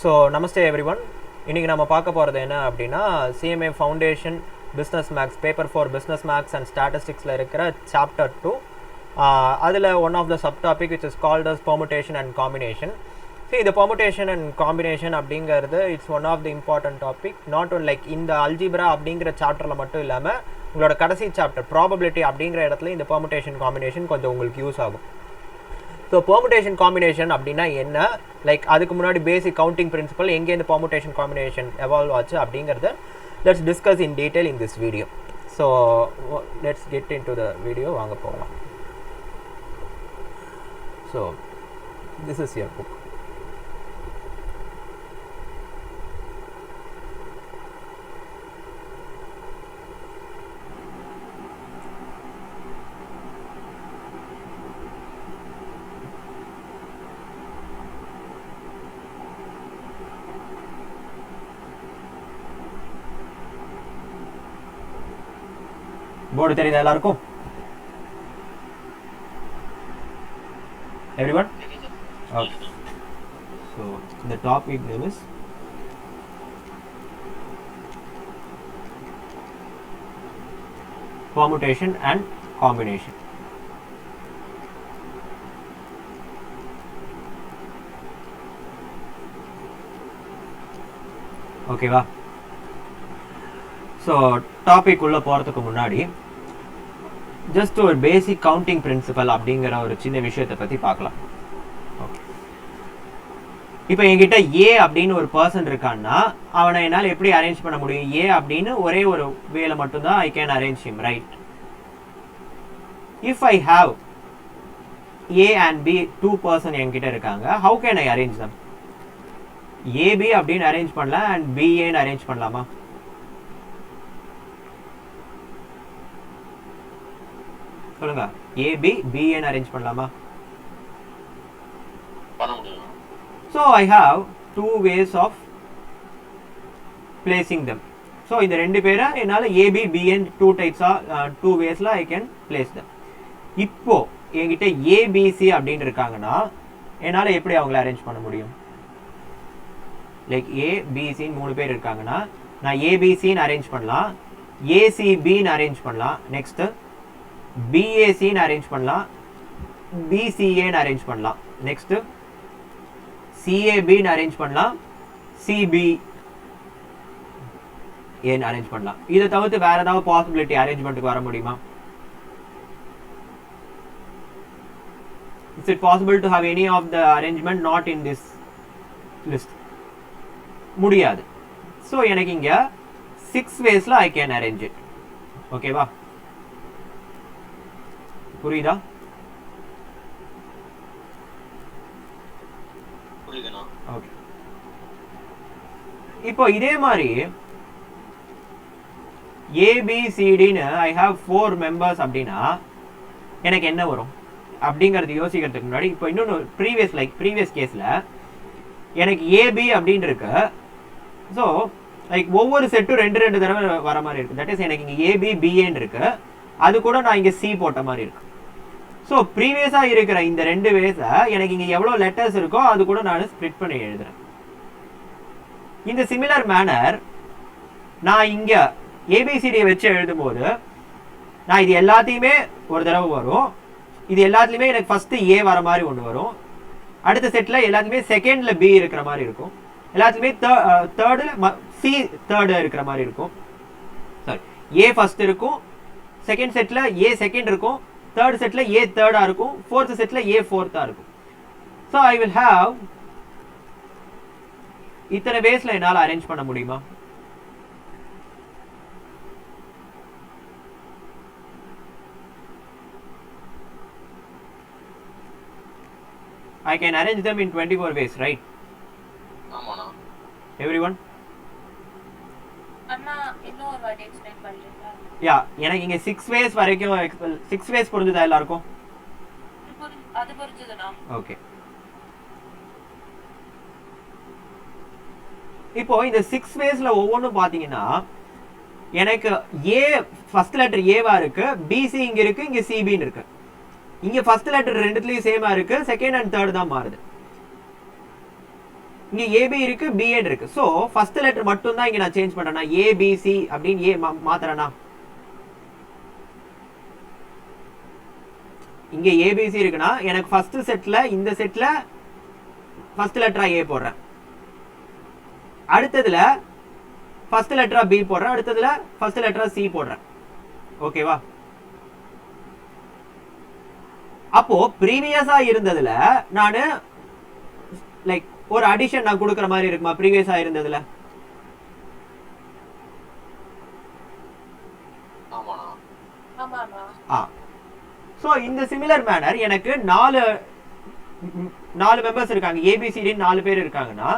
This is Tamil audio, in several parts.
ஸோ நமஸ்தே எவ்ரிவன். இன்றைக்கி நம்ம பார்க்க போகிறது என்ன அப்படின்னா, CMA foundation business maths paper for business maths and ஸ்டாட்டிஸ்டிக்ஸில் இருக்கிற சாப்டர் 2. அதில் one of the subtopic which is called as permutation and combination. So இந்த பெர்முடேஷன் அண்ட் காம்பினேஷன் அப்படிங்கிறது it's one of the important topic. Not one like இந்த அல்ஜிப்ரா அப்படிங்கிற சாப்டரில் மட்டும் இல்லாமல் உங்களோட கடைசி சாப்டர் ப்ராபபிலிட்டி அப்படிங்கிற இடத்துல இந்த பெர்முடேஷன் காம்பினேஷன் கொஞ்சம் உங்களுக்கு யூஸ் ஆகும். ஸோ பெர்முடேஷன் காம்பினேஷன் அப்படின்னா என்ன, லைக் அதுக்கு முன்னாடி பேசிக் கவுண்டிங் பிரின்சிபல் எங்கே இந்த பெர்முடேஷன் காம்பினேஷன் எவால்வ் ஆச்சு அப்படிங்கிறத let's discuss in detail in this video. So let's get in to the video, வாங்க போகலாம். So this is your book. Board தெரியுதா எல்லாருக்கும்? Everyone? Okay. So the topic name is permutation and combination. Okay வா? ஸோ டாபிக் உள்ள போகிறதுக்கு முன்னாடி ஜஸ்ட் ஒரு பேசிக் கவுண்டிங் பிரின்சிபல் அப்படிங்கிற ஒரு சின்ன விஷயத்தை பற்றி பார்க்கலாம். ஓகே, இப்போ என்கிட்ட ஏ அப்படின்னு ஒரு பர்சன் இருக்கான்னா அவனை என்னால் எப்படி அரேஞ்ச் பண்ண முடியும்? ஏ அப்படின்னு ஒரே ஒரு வேலை மட்டும்தான் I can arrange him, right? If I have A and B two person என்கிட்ட இருக்காங்க, ஹவு கேன் ஐ அரேஞ்ச் தம்? ஏபி அப்படின்னு அரேஞ்ச் பண்ணலாம் அண்ட் பிஏன்னு அரேஞ்ச் பண்ணலாமா? சொல்லுங்க, ஏபி பிஏன்னு அரேஞ்ச் பண்ணலாமா? So I have two ways of placing them. So இந்த ரெண்டு பேரை என்னால் ஏபி பிஎன் டூ வேஸ்ல ஐ கேன் பிளேஸ் them. இப்போ என்கிட்ட ஏபிசி அப்படின்னு இருக்காங்கன்னா என்னால் எப்படி அவங்கள அரேஞ்ச் பண்ண முடியும்? லைக் ஏபிசின்னு மூணு பேர் இருக்காங்கன்னா நான் ஏபிசின்னு அரேஞ்ச் பண்ணலாம், ஏசிபின்னு அரேஞ்ச் பண்ணலாம், நெக்ஸ்ட் பிஏசின்னு அரேஞ்ச் பண்ணலாம், பிசிஏன்னு அரேஞ்ச் பண்ணலாம், நெக்ஸ்ட் சிஏபின்னு அரேஞ்ச் பண்ணலாம், சிபி ஏன்னு அரேஞ்ச் பண்ணலாம். இதை தவிர்த்து வேற ஏதாவது பாசிபிலிட்டி அரேஞ்ச்மெண்ட்டுக்கு வர முடியுமா? Is it possible to have any of the arrangement not in this list? முடியாது. ஸோ எனக்கு இங்க 6 waysல I can arrange it. ஓகேவா? புரியுதா? ஓகே, இப்போ இதே மாதிரி ஏபிசிடின்னு ஐ ஹாவ் 4 மெம்பர்ஸ் அப்படின்னா எனக்கு என்ன வரும் அப்படிங்கிறது யோசிக்கிறதுக்கு முன்னாடி இப்போ இன்னொன்று ப்ரீவியஸ் கேஸில் எனக்கு ஏபி அப்படின்னு இருக்கு. ஸோ லைக் ஒவ்வொரு செட்டும் ரெண்டு தடவை வர மாதிரி இருக்கு. தட் இஸ் எனக்கு இங்கே ஏபி பிஏன்னு இருக்கு, அது கூட நான் இங்கே சி போட்ட மாதிரி இருக்கு. ஸோ ப்ரீவியஸாக இருக்கிற இந்த ரெண்டு வேஸை எனக்கு இங்கே எவ்வளோ லெட்டர்ஸ் இருக்கோ அது கூட நான் ஸ்ப்ளிட் பண்ணி எழுதுறேன். இந்த சிமிலர் மேனர் நான் இங்கே ஏபிசிடியை வச்சு எழுதும் போது நான் இது எல்லாத்தையுமே ஒரு தடவை வரும், இது எல்லாத்துலேயுமே எனக்கு ஃபஸ்ட்டு ஏ வர மாதிரி ஒன்று வரும், அடுத்த செட்டில் எல்லாத்துலேயுமே செகண்டில் பி இருக்கிற மாதிரி இருக்கும், எல்லாத்துலேயுமே தேர்டில் சி தேர்டு இருக்கிற மாதிரி இருக்கும். சாரி, ஏ ஃபர்ஸ்ட் இருக்கும், செகண்ட் செட்டில் ஏ செகண்ட் இருக்கும், தேர்ட் செட்டில் ஏ தேர்டா இருக்கும், ஃபோர்த் செட்டில் ஏ ஃபோர்த்தா இருக்கும். ஸோ ஐ வில் ஹாவ் இத்தனை வேஸ்ல என்னால் அரேஞ்ச் பண்ண முடியுமா? I can arrange them in 24 ways, right? ஆமாண்ணா. Everyone? அண்ணா இன்னொரு வாட்டி எக்ஸ்பிளைன் பண்றீங்களா? யா, எனக்கு இங்க 6 ways வரைக்கும் 6 ways புரிஞ்சுதா எல்லாருக்கும்? அது புரிஞ்சுதுண்ணா. ஓகே, இப்போ இந்த 6 waysல ஒவ்வொன்றும் பாத்தீங்கன்னா எனக்கு ஏ ஃபர்ஸ்ட் லெட்டர் ஏவா இருக்கு, பிசி இங்க இருக்கு, இங்க சிபின்னு இருக்கு. இங்க ஃபர்ஸ்ட் லெட்டர் ரெண்டுத்துலயும் சேமா இருக்கு, செகண்ட் அண்ட் தேர்ட் தான் மாறுது. இங்க ஏபி இருக்கு பிஏன்னு இருக்கு. ஸோ ஃபர்ஸ்ட் லெட்டர் மட்டும் தான் இங்க நான் சேஞ்ச் பண்றேன்னா ஏபிசி அப்படின்னு ஏ மாத்துறேன்னா இங்க ஏபிசி இருக்குன்னா எனக்கு ஃபர்ஸ்ட் செட்ல இந்த செட்ல ஃபர்ஸ்ட் லெட்டரா ஏ போடுறேன், அடுத்ததுல ஃபர்ஸ்ட் லெட்டரா பி போடுறேன், அடுத்ததுல ஃபர்ஸ்ட் லெட்டரா சி போடுறேன். ஓகேவா? அப்போ ப்ரீவியஸா இருந்ததுல நானு லைக் ஒரு அடிஷன் நான் கொடுக்குற மாதிரி இருக்குமா ப்ரீவியஸா இருந்ததுல? சோ இந்த சிமிலர் மேனர் எனக்கு நாலு மெம்பர்ஸ் இருக்காங்க, ஏபிசிடி 4 பேர் இருக்காங்கன்னா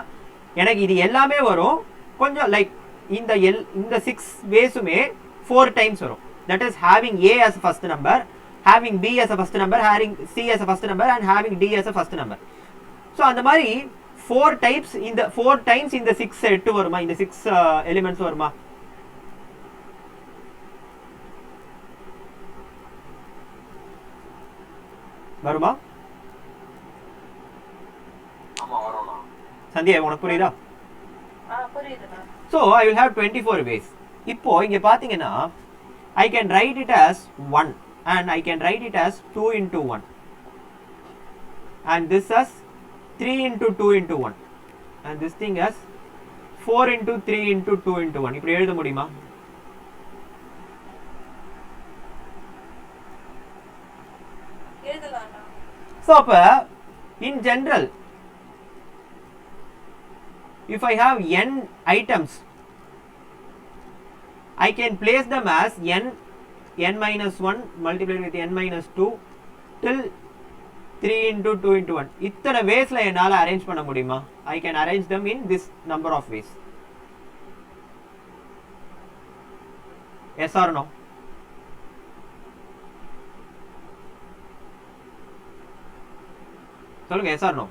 எனக்கு இது எல்லாமே வரும் கொஞ்சம் லைக் இந்த 6 வேஸுமே 4 டைம்ஸ் வரும். That is having A as first number, having b as a first number, having c as a first number and having d as a first number. So அந்த மாதிரி 4 டைம்ஸ் இந்த 6 செட் வருமா, இந்த 6 எலிமெண்ட்ஸ் வருமா? வருமா? சந்தியா உனக்கு புரியுதா? புரியுதுண்ணா. So I will have 24 ways. இப்போ இங்க பாத்தீங்கன்னா I can write it as 1 and I can write it as 2 into 1 and this as 3 into 2 into 1 and this thing as 4 into 3 into 2 into 1. இப்படி எழுத முடியுமா? எழுதலாம்ண்ணா. So அப்ப in general if I have n items I can place them as n minus 1 multiplied with n minus 2 till 3 into 2 into 1. இத்தனை வேஸ்ல என்னால அரேஞ்ச் பண்ண முடியுமா? I can arrange them in this number of ways. Yes or no? சொல்லுங்க yes or no.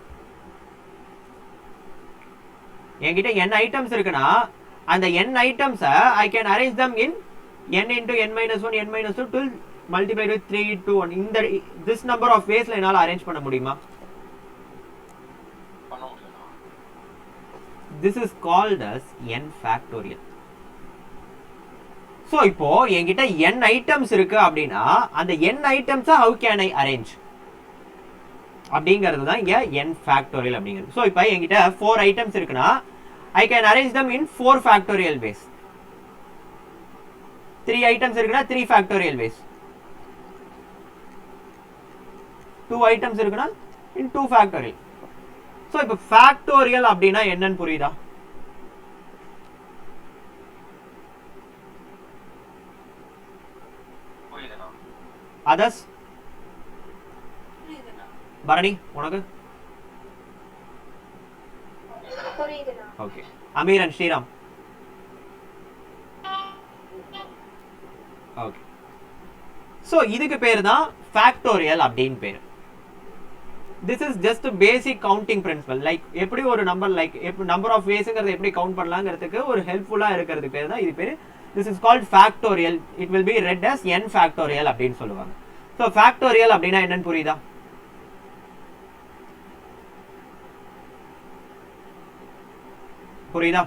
என்கிட்ட n ஐட்டம்ஸ் இருக்குன்னா அந்த n items I can arrange them in n into n minus 1 n minus 2 till multiplied with 3 to 1. இந்த this number of waysல என்னால அரேஞ்ச் பண்ண முடியுமா? This is called as n factorial. So இப்போ என்கிட்ட n ஐட்டம்ஸ் இருக்கு அப்படின்னா அந்த n items how can I arrange அப்படிங்கிறது தான் இங்க n factorial அப்படிங்கிறது. ஸோ இப்போ என்கிட்ட 4 ஐட்டம்ஸ் இருக்குன்னா I can arrange them in 4 factorial ways. 3 items இருக்குன்னா 3 factorial ways. 2 ஐட்டம்ஸ் இருக்குன்னா in 2 factorial. ஸோ இப்போ factorial அப்படின்னா என்னன்னு புரியுதா? அதர்ஸ் பரணி உனக்கு okay. Aamir and Sriram okay. So இதுக்கு பேர் தான் ஃபேக்டோரியல் அப்படின்னு பேர். This is just basic counting principle. Like எப்படி ஒரு நம்பர் லைக் நம்பர் ஆஃப் வேஸ்ங்கிறத எப்படி கவுண்ட் பண்ணலாங்கிறதுக்கு ஒரு ஹெல்ப்ஃபுல்லாக இருக்கிறதுக்கு பேர் தான் இது பேர். This is called factorial. It will be read as n factorial அப்படின்னு சொல்லுவாங்க. ஸோ ஃபேக்டோரியல் அப்படின்னா என்னன்னு புரியுதா? புரியுதா?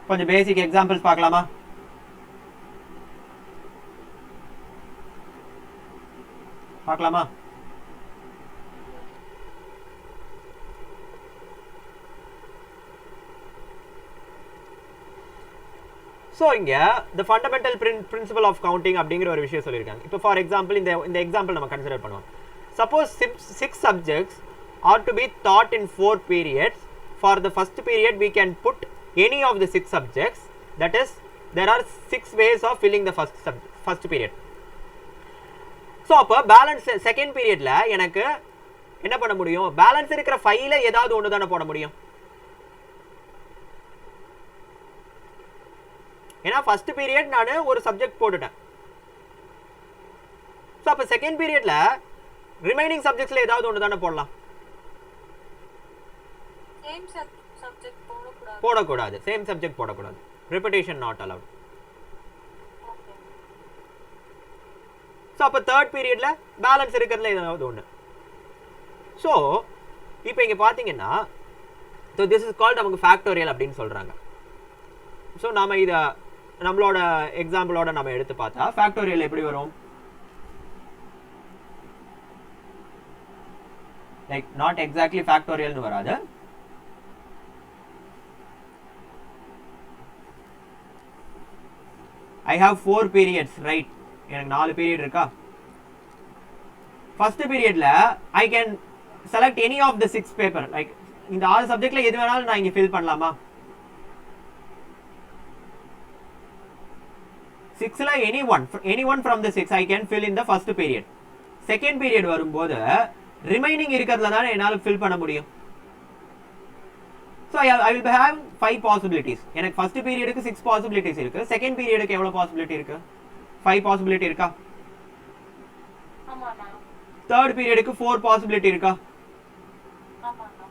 கொஞ்சம் பேசிக் எக்ஸாம்பிள்ஸ் பார்க்கலாமா? பார்க்கலாமா? ஸோ இங்கே the fundamental principle of counting அப்படிங்கிற ஒரு விஷயம் சொல்லியிருக்காங்க. இப்போ ஃபார் எக்ஸாம்பிள் இந்த எக்ஸாம்பிள் நம்ம கன்சிடர் பண்ணுவோம். Suppose 6 subjects are to be taught in 4 periods. For the first period we can put any of the 6 subjects. That is, there are 6 ways of filling the first period. So அப்போ பேலன்ஸ் செகண்ட் பீரியட்ல எனக்கு என்ன பண்ண முடியும்? பேலன்ஸ் இருக்கிற 5ல ஏதாவது ஒன்று தானே போட முடியும். ஏன்னா ஃபர்ஸ்ட் பீரியட் நான் ஒரு சப்ஜெக்ட் போட்டுட்டேன். ஸோ அப்போ செகண்ட் பீரியட்ல ரிமைனிங் சப்ஜெக்ட்ஸ்ல ஏதாவது ஒன்று தானே போடலாம். போடக்கூடாது. சேம் சப்ஜெக்ட் போடக்கூடாது. Repetition not allowed. ஸோ அப்போ தேர்ட் பீரியட்ல பேலன்ஸ் இருக்கிறதுல ஏதாவது ஒன்று. ஸோ இப்போ இங்கே பார்த்தீங்கன்னா ஸோ திஸ் இஸ் கால்ட் நமக்கு ஃபேக்டோரியல் அப்படின்னு சொல்கிறாங்க. ஸோ நாம் இதை நம்மளோட எக்ஸாம்பிளோட நம்ம எடுத்து பார்த்தா ஃபேக்டோரியல் எப்படி வரும்? லைக் நாட் எக்ஸாக்ட்லி ஃபேக்டோரியல்னு வராது. I have 4 periods, right? எனக்கு 4 பீரியட் இருக்கா? ஃபர்ஸ்ட் பீரியட்ல I can select any of the 6 paper. Like இந்த 6 சப்ஜெக்ட்ல எது வேணாலும் நான் இங்க ஃபில் பண்ணலாமா? 6ல anyone from the 6 I can fill in the first period. Second period வரும்போது ரிமைனிங் இருக்கிறதுல தான் என்னால ஃபில் பண்ண முடியும். So I will have 5 possibilities. எனக்கு ஃபர்ஸ்ட் பீரியடுக்கு 6 possibilities இருக்கு. செகண்ட் பீரியடுக்கு எவ்வளவு பாசிபிலிட்டி இருக்கு? 5 பாசிபிலிட்டி இருக்கா? ஆமாண்ணா. தேர்ட் பீரியடுக்கு 4 பாசிபிலிட்டி இருக்கா? ஆமாண்ணா.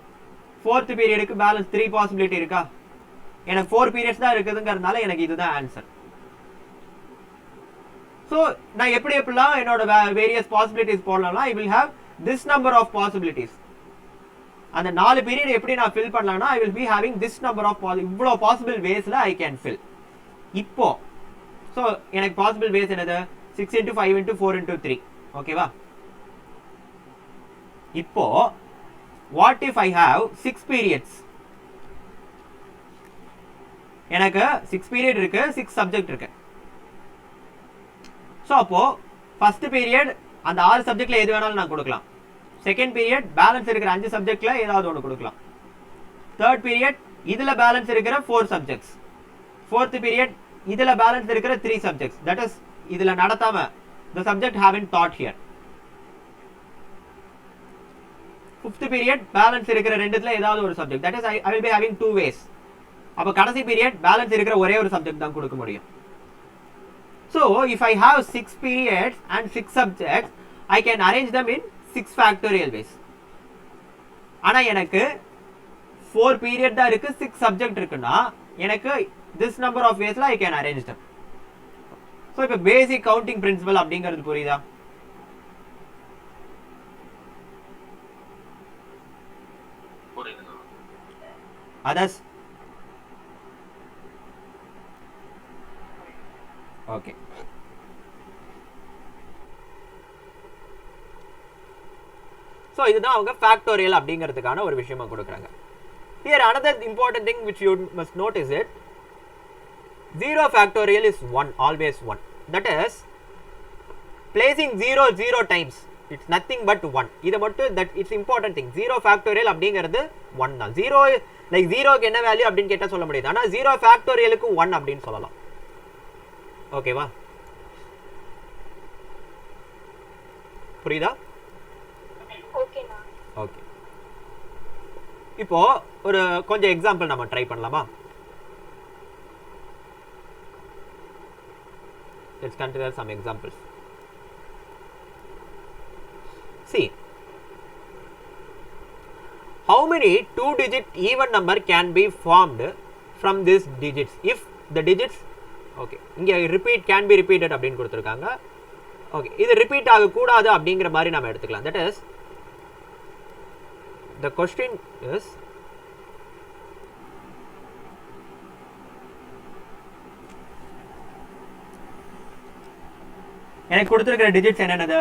ஃபோர்த் பீரியடுக்கு பேலன்ஸ் 3 பாசிபிலிட்டி இருக்கா? எனக்கு 4 பீரியட்ஸ் தான் இருக்குதுங்கிறதுனால எனக்கு இதுதான் ஆன்சர். ஸோ நான் எப்படிலாம் என்னோட வேரியஸ் பாசிபிலிட்டிஸ் போடலாம்னா I will have this number of possibilities. அந்த 4 பீரியட் எப்படி நான் ஃபில் பண்ணலாம்னா I will be having this number of இவ்வளோ பாசிபிள் வேஸ்ல I can fill. இப்போ ஸோ எனக்கு பாசிபிள் வேஸ் என்னது? 6 into 5 into 4 into 3. ஓகேவா? இப்போ what if I have 6 periods? எனக்கு 6 பீரியட் இருக்கு, 6 சப்ஜெக்ட் இருக்கு. ஸோ அப்போ ஃபர்ஸ்ட் பீரியட் அந்த 6 சப்ஜெக்ட்ல எது வேணாலும் நான் கொடுக்கலாம். செகண்ட் பீரியட் பேலன்ஸ் இருக்கிற 5 சப்ஜெக்ட்ல ஏதாவது ஒன்று கொடுக்கலாம். தேர்ட் பீரியட் இதுல பேலன்ஸ் இருக்கிற 4 சப்ஜெக்ட்ஸ். ஃபோர்த் பீரியட் இதுல பேலன்ஸ் இருக்கிற 3 சப்ஜெக்ட்ஸ். தட் இஸ் இதுல நடத்தாம the subject haven't taught here. Fifth period balance இருக்கிற ரெண்டுத்துல ஏதாவது ஒரு subject. That is I will be having 2 ways. அப்ப கடைசி பீரியட் பேலன்ஸ் இருக்கிற ஒரே ஒரு சப்ஜெக்ட் தான் கொடுக்க முடியும். So if I have 6 periods and 6 subjects, I can arrange them in 6 factorial ways. ஆனா எனக்கு 4 பீரியட் தான் இருக்கு, 6 சப்ஜெக்ட் இருக்குன்னா எனக்கு this number of ways I can arrange them. So இப்ப basic counting principle அப்படிங்கிறது புரியுதா? புரியுதுண்ணா. others? Okay. So இதுதான் அவங்க ஃபேக்டோரியல் அப்படிங்கிறதுக்கான ஒரு விஷயமா கொடுக்குறாங்க. Here another important thing which you must note is it 0 factorial is 1, always 1. That is placing 0 times, it's nothing but 1. இது மட்டும் that it's important thing. 0 factorial அப்படிங்கிறது 1 தான். 0 like 0க்கு என்ன வேல்யூ அப்படின்னு கேட்டா சொல்ல முடியாது. ஆனா 0 factorialக்கு 1 அப்படின்னு சொல்லலாம். ஓகேவா? புரியுதா? ஓகேண்ணா. ஓகே. இப்போ ஒரு கொஞ்சம் எக்ஸாம்பிள் நம்ம ட்ரை பண்ணலாமா? Let's consider some examples. See, how many 2-digit even number can be formed from these digits if the digits, okay, இங்க repeat can be repeated அப்படின்னு கொடுத்திருக்காங்க. ஓகே, இது ரிப்பீட் ஆக கூடாது அப்படிங்கிற மாதிரி நாம எடுத்துக்கலாம். That is, the question is எனக்கு கொடுத்திருக்கிற digits என்னென்னது?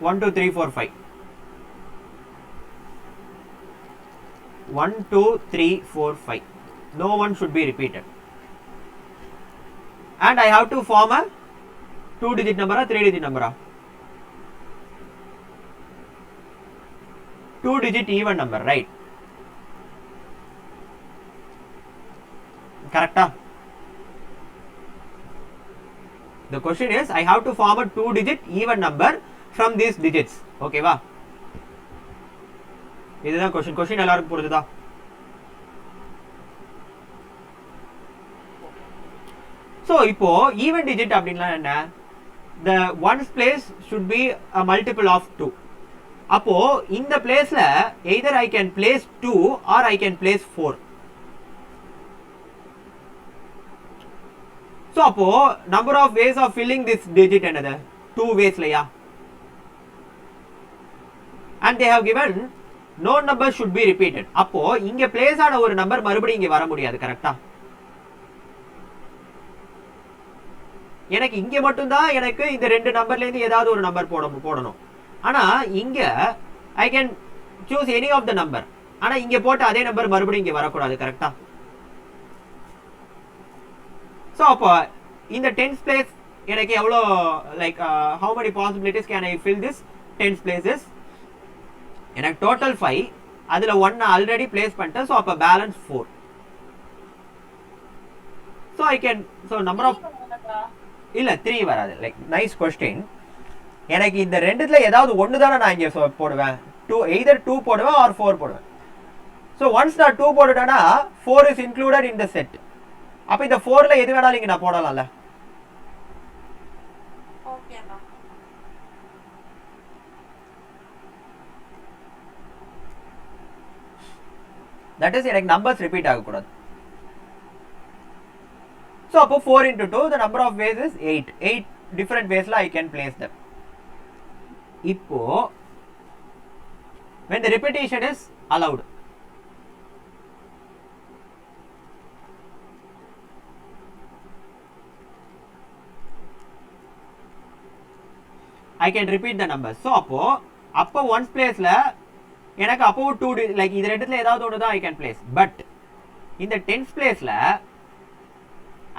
1 2 3 4 5. 1 2 3 4 5. No one should be repeated. And I have to form a 2-digit number or 3-digit number. 2-digit even number, right? Correct? The question is I have to form a 2-digit even number from these digits. Okay va? இதுதான் question எல்லாருக்கும் புரியுதா? So இப்போ even digit அப்படின்னா என்ன? The ones place should be a multiple of 2. அப்போ இந்த பிளேஸ்ல either I can place 2 or I can place 4. So அப்போ number of ways of filling this digit என்னது 2 வேஸ்லையா and they have given no number should be repeated. அப்போ இங்க பிளேஸ் ஆன ஒரு நம்பர் மறுபடியும் இங்க வர முடியாது. கரெக்டா? எனக்கு இங்க மட்டும்தான் எனக்கு இந்த ரெண்டு நம்பர்ல இருந்து ஏதாவது ஒரு நம்பர் போடணும். ஆனா இங்க I can choose any of the number. ஆனா இங்க போட்ட அதே நம்பர் மறுபடியும் இங்க வரக்கூடாது. கரெக்டா? ஸோ அப்போ இந்த டென்ஸ் பிளேஸ் எனக்கு எவ்வளோ like how many possibilities can I fill this tens places? எனக்கு டோட்டல் 5, அதுல 1 ஆல்ரெடி பிளேஸ் பண்ணிட்டேன். ஸோ அப்போ balance 4. So I can so number of இல்ல 3 வராது. Like nice question. எனக்கு இந்த ரெண்டுத்துல ஏதாவது ஒன்று தானே நான் இங்கே போடுவேன். 2 either 2 போடுவேன் ஆர் 4 போடுவேன். ஸோ ஒன்ஸ் நான் 2 போட்டுட்டேன்னா 4 is included in the set. அப்போ இந்த 4ல எது வேணாலும் இங்கே நான் போடலாம்ல. தட் இஸ் எனக்கு நம்பர்ஸ் ரிப்பீட் ஆகக்கூடாது. ஸோ அப்போ 4 into 2 the number of ways is 8. 8 different waysல I can place them. இப்போ when the repetition is allowed, I can repeat the numbers. So அப்போ ஒன்ஸ் பிளேஸ்ல எனக்கு அப்போ 2 லைக் இது ரெண்டுத்துல ஏதாவது ஒன்று தான் I can place. பட் இந்த டென்ஸ் பிளேஸ்ல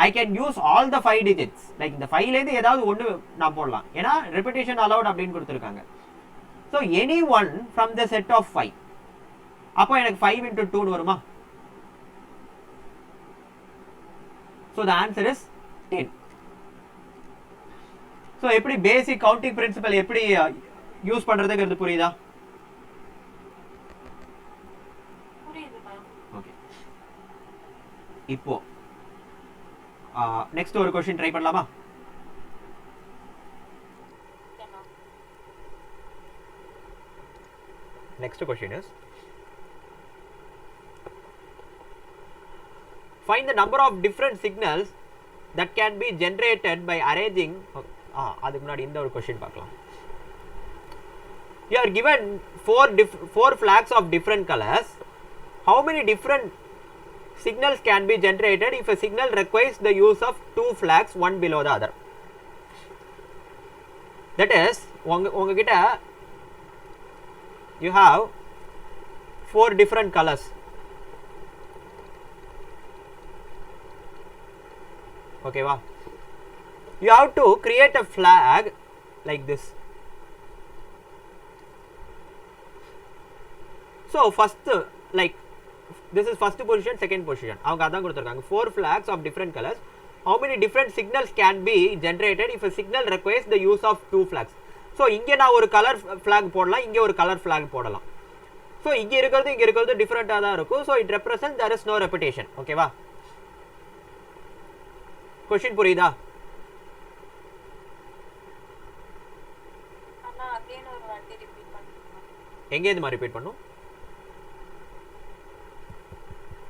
I can use all the 5 digits. Like இந்த 5ல இருந்து ஏதாவது ஒன்று நான் போடலாம். ஏன்னா repetition allowed அப்படின்னு கொடுத்துருக்காங்க. So any one from the set of 5. அப்போ எனக்கு 5 into 2 வருமா? So the answer is 10. So எப்படி பேசிக் கவுண்டிங் பிரின்சிபல் எப்படி யூஸ் பண்றதுங்கிறது புரியுதா? ஓகே. இப்போ நெக்ஸ்ட் ஒரு क्वेश्चन ட்ரை பண்ணலாமா? Next question is, find the number of different signals that can be generated by arranging. அதுக்கு முன்னாடி இந்த ஒரு question பார்க்கலாம். You are given four flags of different colors. How many different signals can be generated if a signal requires the use of 2 flags, one below the other? That is, உங்ககிட்ட you have 4 different colors. Okay va? You have to create a flag like this. So first, like this is first position, second position. அவங்க அதான் கொடுத்திருக்காங்க 4 flags of different colors. How many different signals can be generated if a signal requires the use of 2 flags? So இங்க நான் ஒரு கலர் flag போடலாம், இங்க ஒரு கலர் flag போடலாம். So இங்க இருக்கிறது டிஃபரெண்டா தான் இருக்கும். So it represents there is no repetition. ஓகேவா? क्वेश्चन புரியுதா? அண்ணா அகைன் ஒரு வாட்டி ரிப்பீட் பண்ணுங்க. எங்க இது மாதிரி ரிப்பீட் பண்ணும்?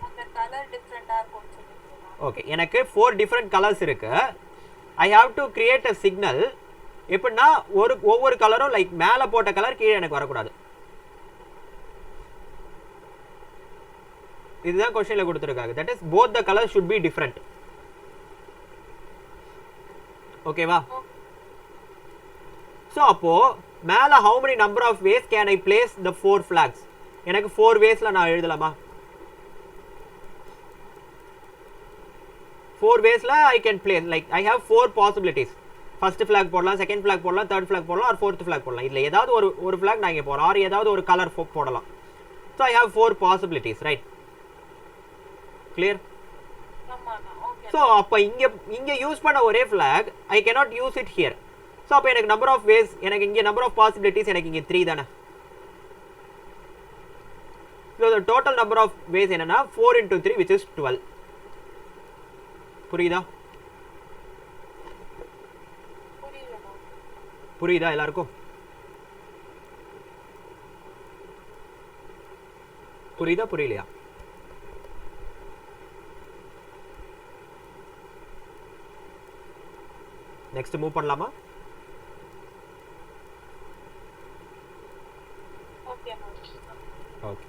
அந்த கலர் டிஃபரெண்டா இருக்கும்னு சொல்லுங்க. ஓகே, எனக்கு 4 டிஃபரண்ட் கலர்ஸ் இருக்கு. I have to create a signal. எப்படின்னா ஒவ்வொரு கலரும் லைக் மேல போட்ட கலர் கீழே எனக்கு வரக்கூடாது. இதுதான் क्वेश्चनல கொடுத்திருக்காங்க. That is both the colors should be different. ஓகேவா? So அப்போ மேல how many number of ways can I place the 4 flags? எனக்கு 4 waysல நான் எழுதலாமா? 4 waysல I can place, like I have 4 possibilities. First flag போடலாம், second flag போடலாம், third flag போடலாம் or fourth flag போடலாம். இதுல ஏதாவது ஒரு flag நான் இங்க போடலாம் or ஏதாவது ஒரு கலர் போடலாம். So I have 4 possibilities, right? Clear? So அப்ப இங்க யூஸ் பண்ண ஒரே flag I cannot use it here. So அப்ப எனக்கு number of ways, எனக்கு இங்க number of possibilities எனக்கு இங்க 3 தானே. So the total number of ways என்னன்னா 4 into 3 which is 12. புரியுதா? புரியுதா எல்லாருக்கும்? புரியுதா புரியலையா? நெக்ஸ்ட் மூவ் பண்ணலாமா? Okay ma'am. ஓகே.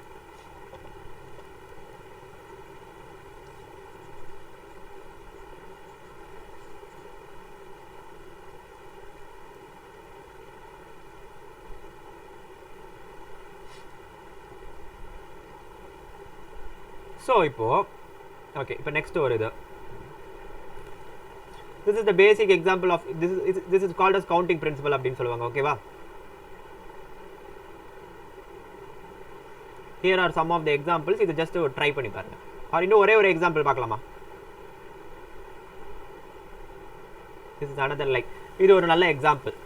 ஸோ இப்போ ஓகே, இப்போ நெக்ஸ்ட் ஒரு இது. This is the basic example of this is called as counting principle அப்படின்னு சொல்லுவாங்க. ஓகேவா? Here are some of the examples. இது just ட்ரை பண்ணி பாருங்க. ஆர் இன்னும் ஒரே ஒரு எக்ஸாம்பிள் பார்க்கலாமா? This is another like இது ஒரு நல்ல example.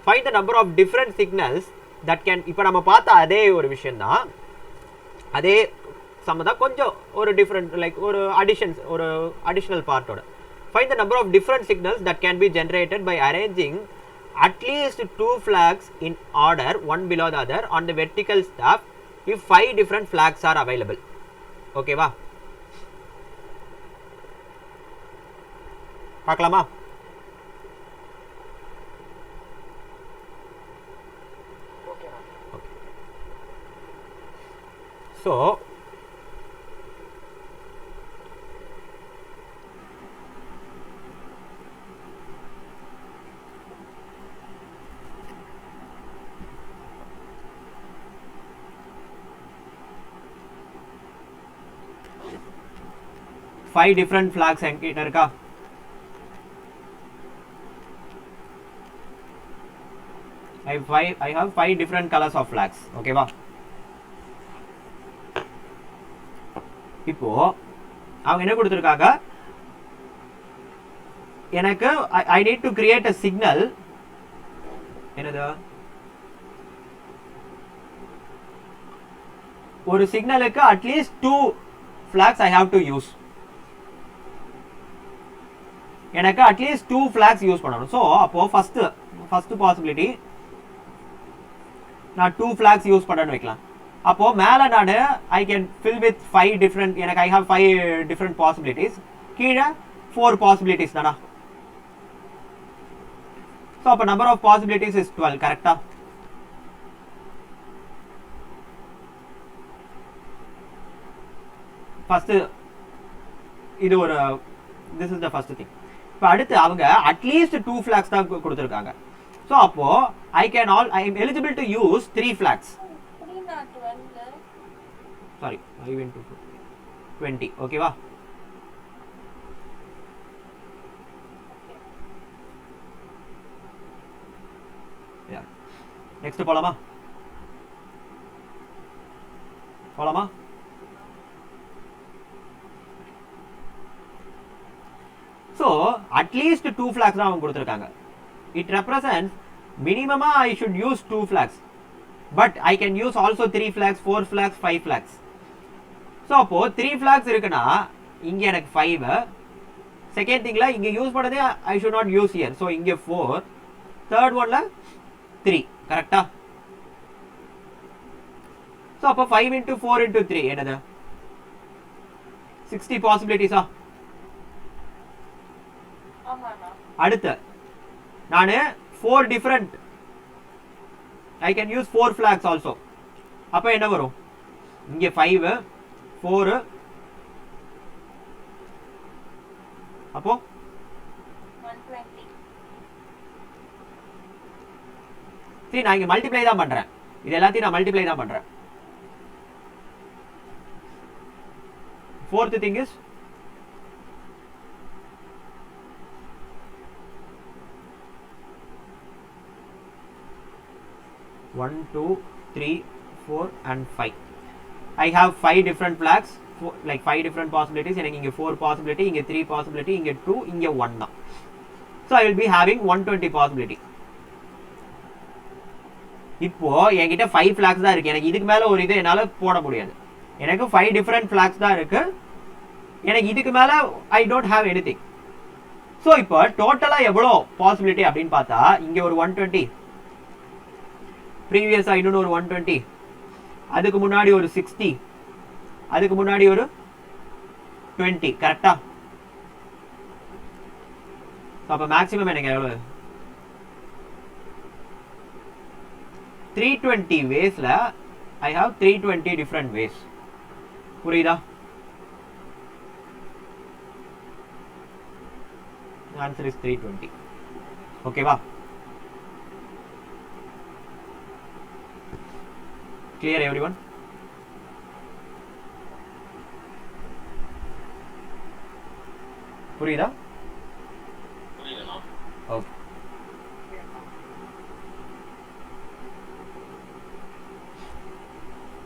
Find the number of different signals that can இப்போ நம்ம பார்த்த அதே ஒரு விஷயம் தான், அதே சம் தான், கொஞ்சம் ஒரு டிஃப்ரெண்ட் லைக் ஒரு additional பார்ட்டோட. Find the number of different signals that can be generated by arranging at least 2 flags in order one below the other on the vertical staff if 5 different flags are available. Okay va? பார்க்கலாமா? ஓகே. So 5 different flags என்கிட்ட இருக்கா? I have 5 different colors of flags. Okay வா? இப்போ அவங்க என்ன கொடுத்திருக்காங்க, எனக்கு I need to create a signal. என்னது? ஒரு சிக்னலுக்கு at least 2 flags I have to use. எனக்கு அட்லீஸ்ட் 2 flags யூஸ் பண்ணணும். ஸோ அப்போ ஃபர்ஸ்ட் பாசிபிலிட்டி நான் 2 flags யூஸ் பண்ணணும்னு வைக்கலாம். அப்போ மேலே நான் I can fill with 5 different, எனக்கு ஐ ஹாவ் 5 டிஃப்ரெண்ட் பாசிபிலிட்டிஸ், கீழே 4 பாசிபிலிட்டிஸ் தானா? ஸோ அப்போ நம்பர் ஆஃப் பாசிபிலிட்டிஸ் இஸ் 12. கரெக்டா? ஃபர்ஸ்ட் இது ஒரு this is the first thing. இப்போ அடுத்து அவங்க அட்லீஸ்ட் 2 flags தான் கொடுத்துருக்காங்க. ஸோ அப்போ I am eligible to use 3 flags. 3 not 12. Sorry, 5 into 20. ஓகேவா? நெக்ஸ்ட் போலாமா? So at least 2 flags தான் அவங்க கொடுத்திருக்காங்க. It represents minimum I should use 2 flags, but I can use also 3 flags, 4 flags, 5 flags. So அப்போ 3 flags இருக்குன்னா இங்க எனக்கு 5, செகண்ட் திங்ல இங்க யூஸ் பண்ணதே I should not use here. So இங்க 4, third oneல 3. கரெக்ட்டா? So அப்போ 5 into 4 into 3 என்னது? 60 possibilities ஆ? அடுத்து நானு 4 different I can use 4 flags also. அப்ப என்ன வரும்? இங்க 5 4 அப்போ 120. சரி, நான் இங்க மல்டிப்ளை தான் பண்றேன். இது எல்லாத்தையும் நான் மல்டிப்ளை தான் பண்றேன். fourth thing is 1 2 3 4 and 5. I have 5 different flags, like 5 different possibilities. எனக்கு இங்க 4 possibility, இங்க 3 possibility, இங்க 2, இங்க 1 தான். So I will be having 120 possibility. இப்போ என்கிட்ட 5 flags தான் இருக்கு. எனக்கு இதுக்கு மேல ஒரு இது என்னால போட முடியாது. எனக்கு 5 different flags தான் இருக்கு. எனக்கு இதுக்கு மேல I don't have anything. So இப்போ டோட்டலா எவ்வளவு possibility அப்படின்னு பார்த்தா இங்க ஒரு 120, ப்ரீவியஸா இன்னொரு ஒரு 120, அதுக்கு முன்னாடி ஒரு 60, அதுக்கு முன்னாடி ஒரு 20. கரெக்டா? அப்போ மேக்ஸிமம் எனக்கு எவ்வளோ 320 வேஸ்ல I have 320 different ways. புரியுதா? Answer is 320. ஓகேவா? Clear everyone? புரியுதா? ஓகே.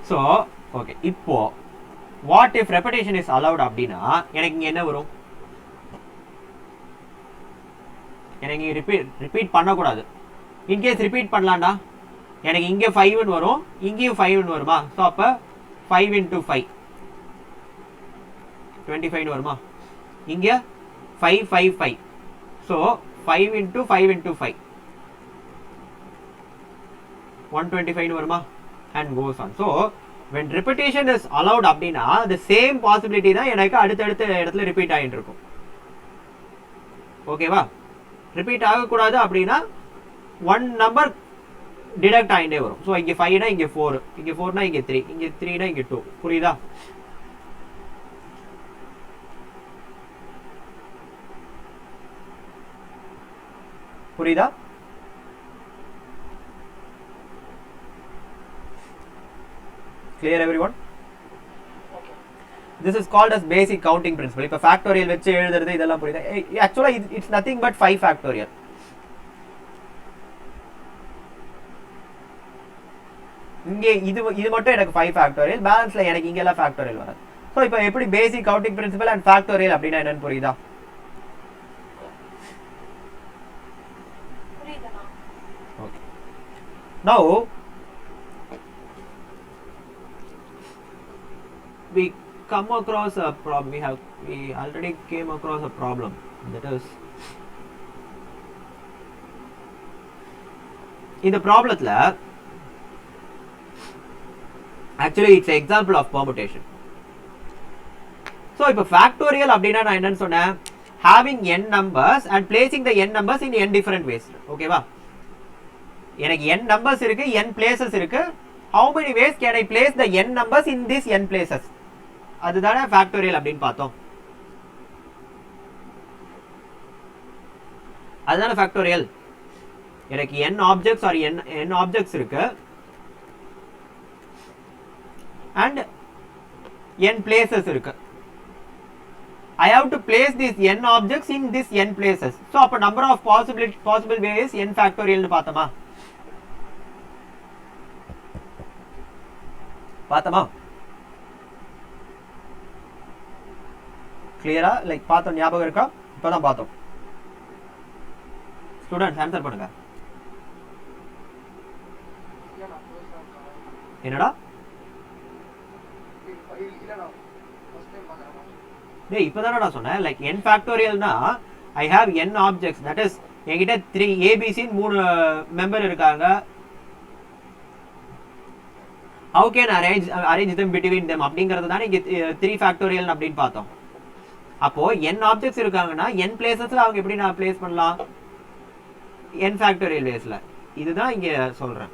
So, okay, இப்போ what if repetition is allowed அப்படின்னா எனக்கு இங்க என்ன வரும்? எனக்கு ரிப்பீட் பண்ணக்கூடாது. இன்கேஸ் ரிப்பீட் பண்ணலாம்டா எனக்கு இங்கே 5 வரும், இங்கேயும் 5 வருமா? ஸோ அப்போ 5 into 5 25 வருமா? இங்கே 5 5 5 ஸோ 5 into 5 into 5 125 வருமா? And goes on. So when repetition is allowed அப்படின்னா the same possibility தான் எனக்கு அடுத்தடுத்த இடத்துல ரிப்பீட் ஆகிட்டு இருக்கும். ஓகேவா? ரிப்பீட் ஆகக்கூடாது அப்படின்னா ஒன் நம்பர் டிடக்ட் ஆகிட்டே வரும். ஸோ இங்கே 5னா இங்கே 4, இங்கே 4னா இங்கே 3, இங்கே 3னா இங்கே 2. புரியுதா? புரியுதா? Clear everyone? Okay. This is called as basic counting principle. இப்போ factorial வச்சு எழுதுறது இதெல்லாம் புரியுதா? Actually it's nothing but 5 factorial. இங்கே இது மட்டும் எனக்கு 5 factorial, பேலன்ஸ்ல எனக்கு இங்க எல்லாம் factorial வராது. ஸோ இப்போ எப்படி basic counting principle and factorial அப்படின்னா என்னன்னு புரியுதா? புரியுதுண்ணா. Okay. Now we come across a problem. We already came across a problem, that is இந்த ப்ராப்ளத்துல actually it's an example of permutation. So இப்போ factorial அப்படின்னா நான் என்னன்னு சொன்னேன், having n numbers and placing the n numbers in n different ways. ஓகேவா? எனக்கு n numbers இருக்கு, n places இருக்கு. How many ways can I place the n numbers in these n places? அதுதானே ஃபேக்டோரியல் அப்படின்னு பார்த்தோம். அதுதானே ஃபேக்டோரியல். எனக்கு n objects R n objects இருக்கு and n places இருக்கு. I have to place these n objects in this n places. So அப்ப number of possible ways n factorial னு பார்த்தோமா? கிளியரா? லைக் பார்த்தோம், ஞாபகம் இருக்கா? இப்பதான் பார்த்தோம். ஸ்டூடெண்ட்ஸ் ஆன்சர் பண்ணுங்க. என்னடா? டேய் இப்பதானே நான் சொன்னேன், like n ஃபேக்டோரியல்னா I have n objects, that is என்கிட்ட 3 ABC 3 மெம்பர் இருக்காங்க. How can arrange them between them அப்படிங்கிறது தானே இங்க 3 ஃபேக்டோரியல் அப்படின்னு பார்த்தோம். அப்போ n ஆப்ஜெக்ட்ஸ் இருக்காங்கன்னா n பிளேசஸ்ல அவங்க எப்படி நான் பிளேஸ் பண்ணலாம்? n ஃபேக்டோரியல் வேஸ்ல. இதுதான் இங்க சொல்றேன்.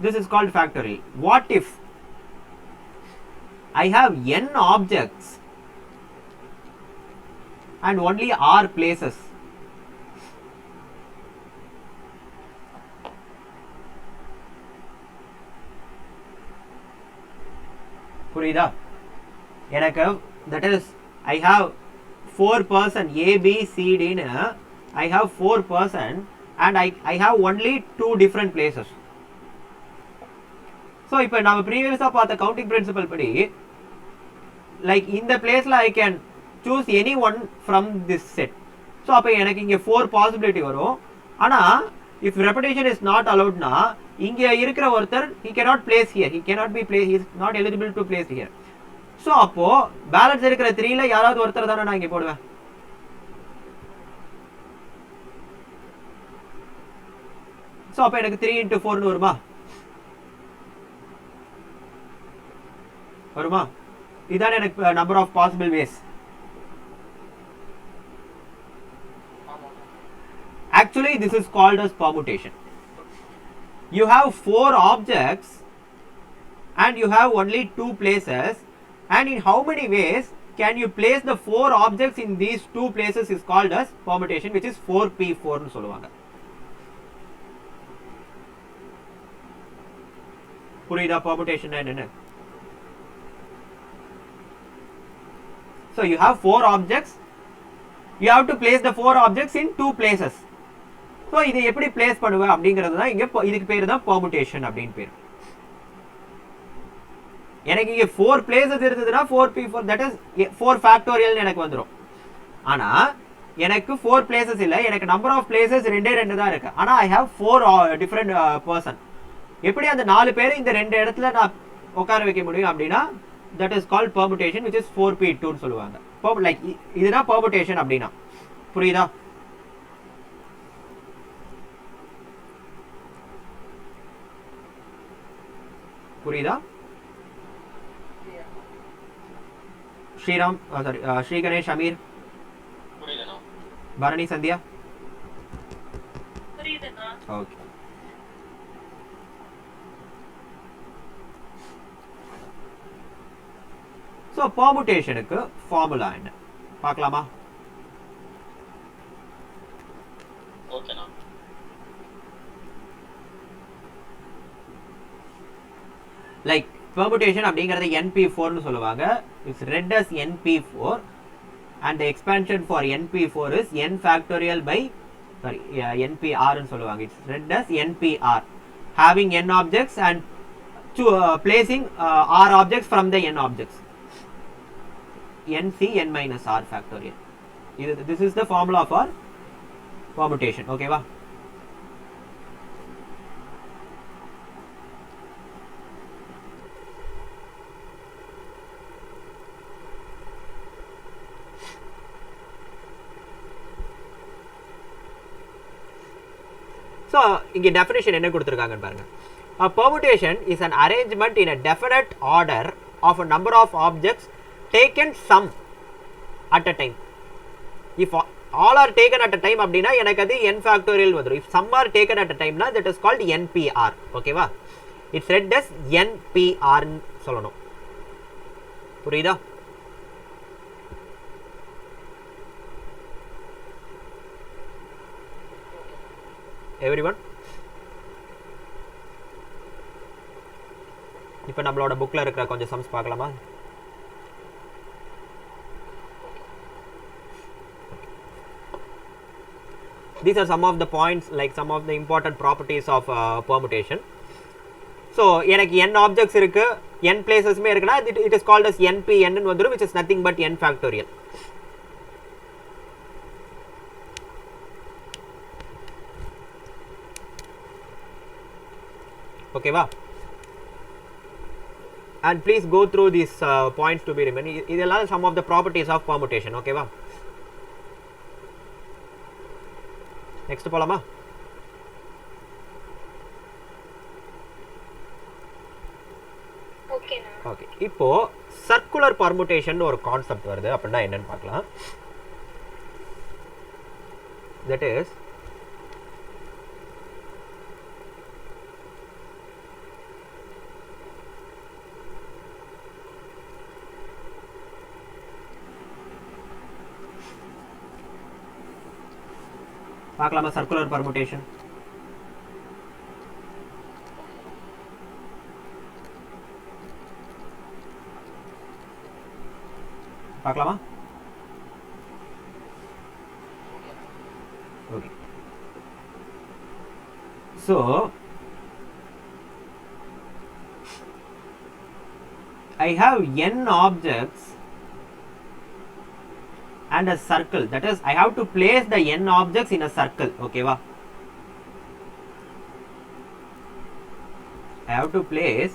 This is called factorial. What if I have n objects and only r places? புரியுதா? எனக்கு that is I have 4 person A B C D னு I have 4 person and I have only 2 different places. So இப்போ நாம previously பார்த்த counting principle படி like இந்த பிளேஸ்ல I can choose any one from this set. So அப்ப எனக்கு இங்க 4 possibility வரும். ஆனா if repetition is not allowed na இங்க இருக்கிற ஒருத்தர் he cannot place here, he cannot be placed, he is not eligible to place here. So அப்போ பேலன்ஸ் இருக்கிற 3 ல யாராவது ஒருத்தர் தான நான் இங்க போடுவேன். So அப்ப எனக்கு 3 into 4 னு வருமா? இதான் எனக்கு number of possible ways. actually this is called as permutation. You have 4 objects and you have only 2 places, and in how many ways can you place the 4 objects in these 2 places is called as permutation, which is 4p4 னு சொல்லுவாங்க. புரியுதா permutation என்னன்னு? So you have 4 objects, you have to place the 4 objects in 2 places. So இதை எப்படி place பண்ணுவ அப்படிங்கிறது தான் இங்க இதுக்கு பேரு தான் permutation அப்படின்னு பேரு. எனக்கு இங்க 4 places இருந்ததுன்னா 4p4 that is 4 factorial எனக்கு வந்துரும். ஆனா எனக்கு 4 places இல்ல, எனக்கு number of places ரெண்டே தான் இருக்கு. ஆனா I have 4 different person. எப்படி அந்த 4 பேரை இந்த ரெண்டு இடத்துல நான் உட்கார வைக்க முடியும் அப்படின்னா that is called permutation, which is 4p2 னு சொல்லுவாங்க. like இதுதான் permutation அப்படினா. புரியுதா? புரியுதா? ஸ்ரீராம் சாரி ஸ்ரீ கணேஷ் அமீர் புரியுதுண்ணா. பரணி சந்தியா புரியுதுண்ணா. ஓகே. ஸோ permutationக்கு ஃபார்முலா என்ன பார்க்கலாமா? ஓகேண்ணா. லைக் permutation அப்படிங்கறது np4 னு சொல்லுவாங்க. It's read as np4 and the expansion for np4 is n factorial by npr னு சொல்லுவாங்க. It's read as npr, having n objects and placing r objects from the n objects. nc n minus r factorial. This is the formula for permutation. Okay va? So இங்க definition என்ன கொடுத்திருக்காங்கன்னு பாருங்க. A permutation is an arrangement in a definite order of a number of objects taken some at a time. If all are taken at a time அப்படினா எனக்கு அது n factorial வந்துரும். If some are taken at a time na that is called npr. Okay வா? It's read as npr னு சொல்லணும். புரியுதா? Everyone? இப்போ நம்மளோட புக்ல இருக்கிற கொஞ்சம் சம்ஸ் பார்க்கலாமா? These are some of the points, like some of the important properties of permutation. So எனக்கு n objects இருக்கு, n places மே இருக்குனா it is called as npn னு வந்துரும், which is nothing but n factorial. Okay va? And please go through these points to be remembered. இதெல்லாம் some of the properties of permutation. Okay va? Next போலாமா? ஓகேண்ணா. ஓகே. இப்போ சர்க்குலர் பர்முடேஷன் ஒரு கான்செப்ட் வருது. அப்படின்னா என்னன்னு பார்க்கலாம். That is பார்க்கலாமா சர்க்குலர் பர்முடேஷன்? பார்க்கலாமா? Okay. So I have n objects and a circle. That is, I have to place the n objects in a circle. Okay va? I have to place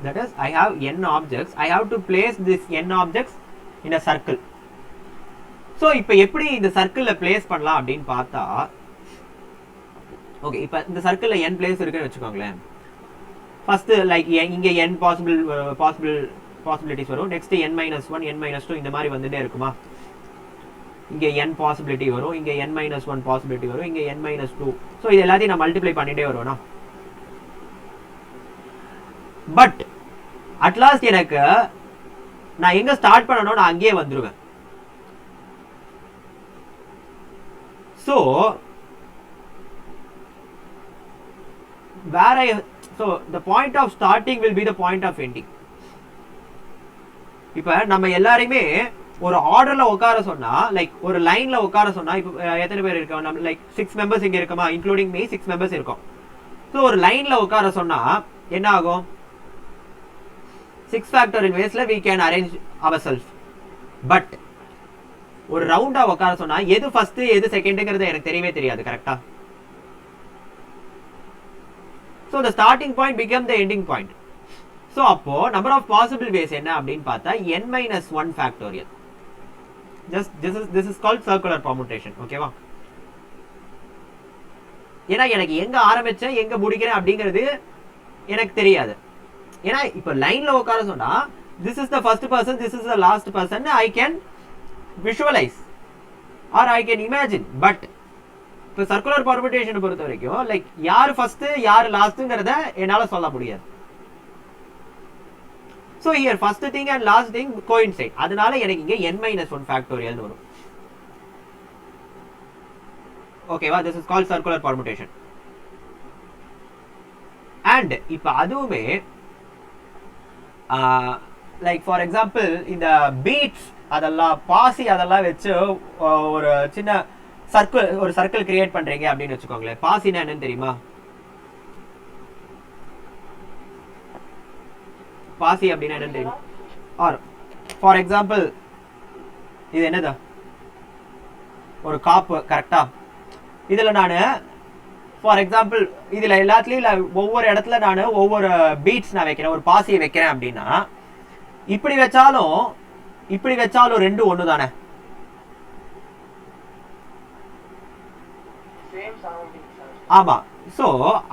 that is, I have n objects. I have to place this n objects in a circle. So இப்போ எப்படி இந்த சர்க்கிள்ல பிளேஸ் பண்ணலாம் அப்படின்னு பார்த்தா, ஓகே, இப்போ இந்த சர்க்கிள்ல n பிளேஸ் இருக்குன்னு வச்சுக்கோங்களேன். ஃபர்ஸ்ட் லைக் இங்க n பாசிபிள் பாசிபிலிட்டிஸ் வரும். நெக்ஸ்ட் n-1 n-2 இந்த மாதிரி வந்துட்டே இருக்குமா. இங்கே n பாசிபிலிட்டி வரும், இங்கே n-1 பாசிபிலிட்டி வரும், இங்கே n-2. ஸோ இது எல்லாத்தையும் நான் மல்டிப்ளை பண்ணிட்டே வருவேனா. பட் அட்லாஸ்ட் எனக்கு நான் எங்க ஸ்டார்ட் பண்ணணும், நான் அங்கேயே வந்துருவேன். ஸோ வேற so the point of starting will be the point of ending. இப்போ நம்ம எல்லாரையுமே ஒரு ஆர்டர்ல உட்கார சொன்னா, லைக் ஒரு லைன்ல உட்கார சொன்னா, இப்போ எத்தனை பேர் இருக்கோம் நம்ம, லைக் 6 மெம்பர்ஸ் இங்க இருக்கோமா, இன்க்ளூடிங் மீ 6 மெம்பர்ஸ் இருக்கோம். ஸோ ஒரு லைன்ல உட்கார சொன்னா என்ன ஆகும், 6 ஃபேக்டோரியல் வேஸ்ல we can arrange ourselves. But ஒரு ரவுண்டா உட்கார சொன்னா எது ஃபர்ஸ்ட் எது செகண்ட்ங்கிறது எனக்கு தெரியவே தெரியாது. கரெக்டா. So the starting point become the ending point. So அப்போ நம்பர் ஆஃப் பாசிபிள் வேஸ் என்ன அப்படின்னு பார்த்தா n-1 factorial. this is called circular permutation. ஓகேவா. ஏன்னா எனக்கு எங்க ஆரம்பிச்சேன் எங்க முடிக்கிறேன் அப்படிங்கிறது எனக்கு தெரியாது. ஏன்னா இப்போ லைன்ல உட்கார சொன்னா this is the first person, this is the last person, I can visualize or I can imagine. But இப்போ சர்க்குலர் பர்முடேஷன் பொறுத்த வரைக்கும் லைக் யார் ஃபர்ஸ்ட் யார் லாஸ்ட்ங்கிறத என்னால சொல்ல முடியாது. So here first thing and last thing coincide. அதனால எனக்கு இங்கே n-1 ஃபேக்டோரியல் வரும். ஓகேவா. This is called circular permutation. And இப்போ அதுவுமே லைக் ஃபார் எக்ஸாம்பிள் இந்த பீட்ஸ் அதெல்லாம் பாசி அதெல்லாம் வச்சு ஒரு சின்ன சர்க்கிள் கிரியேட் பண்றீங்க அப்படின்னு வச்சுக்கோங்களேன். பாசினா என்னன்னு தெரியுமா? பாசி அப்படின்னா என்னன்னு தெரியும்? ஆர் ஃபார் எக்ஸாம்பிள் இது என்னது, ஒரு காப்பு. கரெக்டா. இதுல நான் ஃபார் எக்ஸாம்பிள் இதுல எல்லாத்துலயும் ஒவ்வொரு இடத்துல நான் ஒவ்வொரு பீட்ஸ் நான் வைக்கிறேன், ஒரு பாசியை வைக்கிறேன் அப்படின்னா இப்படி வச்சாலும் ரெண்டு ஒண்ணு தானே. ஆமா. சோ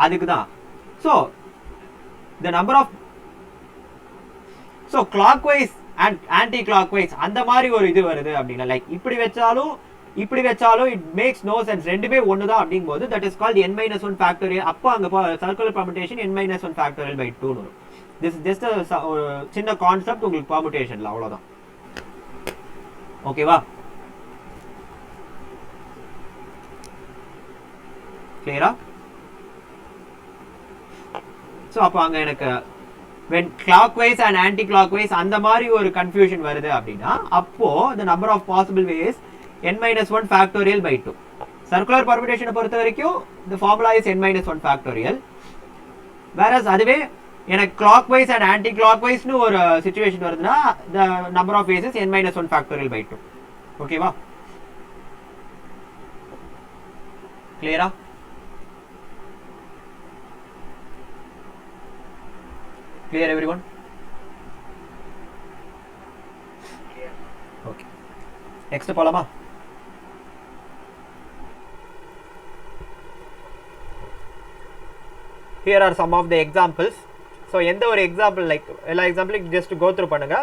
அதுக்கு தான். So the number of so clockwise and anti clockwise அந்த மாதிரி ஒரு இது வருது அப்படின்னா லைக் இப்படி வச்சாலும் it makes no sense. ரெண்டுமே ஒண்ணுதான் அப்படிங்கும்போது that is called n-1 factorial. அப்போ அங்க circular permutation n-1 factorial by 2 வரும். this is just a சின்ன கான்செப்ட் உங்களுக்கு permutationல, அவ்வளவுதான். ஓகேவா. கிளியரா. ஸோ அப்போ அங்க எனக்கு when clockwise and anti clockwise அந்த மாதிரி ஒரு கன்ஃபியூஷன் வருது அப்படின்னா அப்போ the number of possible ways n-1 factorial by 2. Circular பர்முடேஷனை பொறுத்த வரைக்கும் the formula is n-1 factorial. whereas அதுவே எனக்கு clockwise and anti clockwise னு ஒரு சிச்சுவேஷன் வருதுன்னா the number of ways is n-1 factorial by 2. ஓகேவா. கிளியரா. Clear everyone? Okay. Next போலாமா? Here are some of the examples. So எந்த ஒரு எக்ஸாம்பிள் லைக் எல்லா எக்ஸாம்பிளும் ஜஸ்ட் கோ த்ரூ பண்ணுங்க.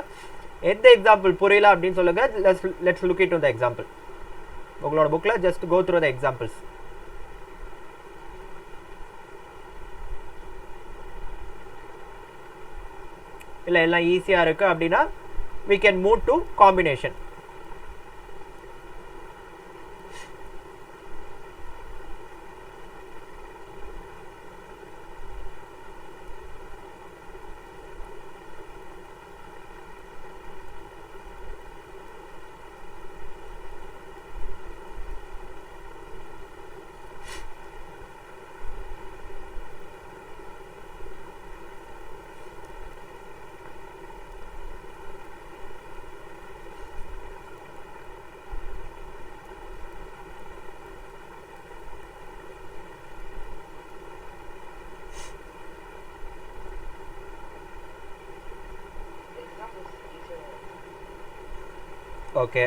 எந்த எக்ஸாம்பிள் புரியல அப்படின்னு சொல்லுங்க. let's look into the example. உங்களோட புக்ல just go through the examples. இல்ல எல்லாம் ஈஸியா இருக்கு அப்படின்னா we can move to combination. Okay.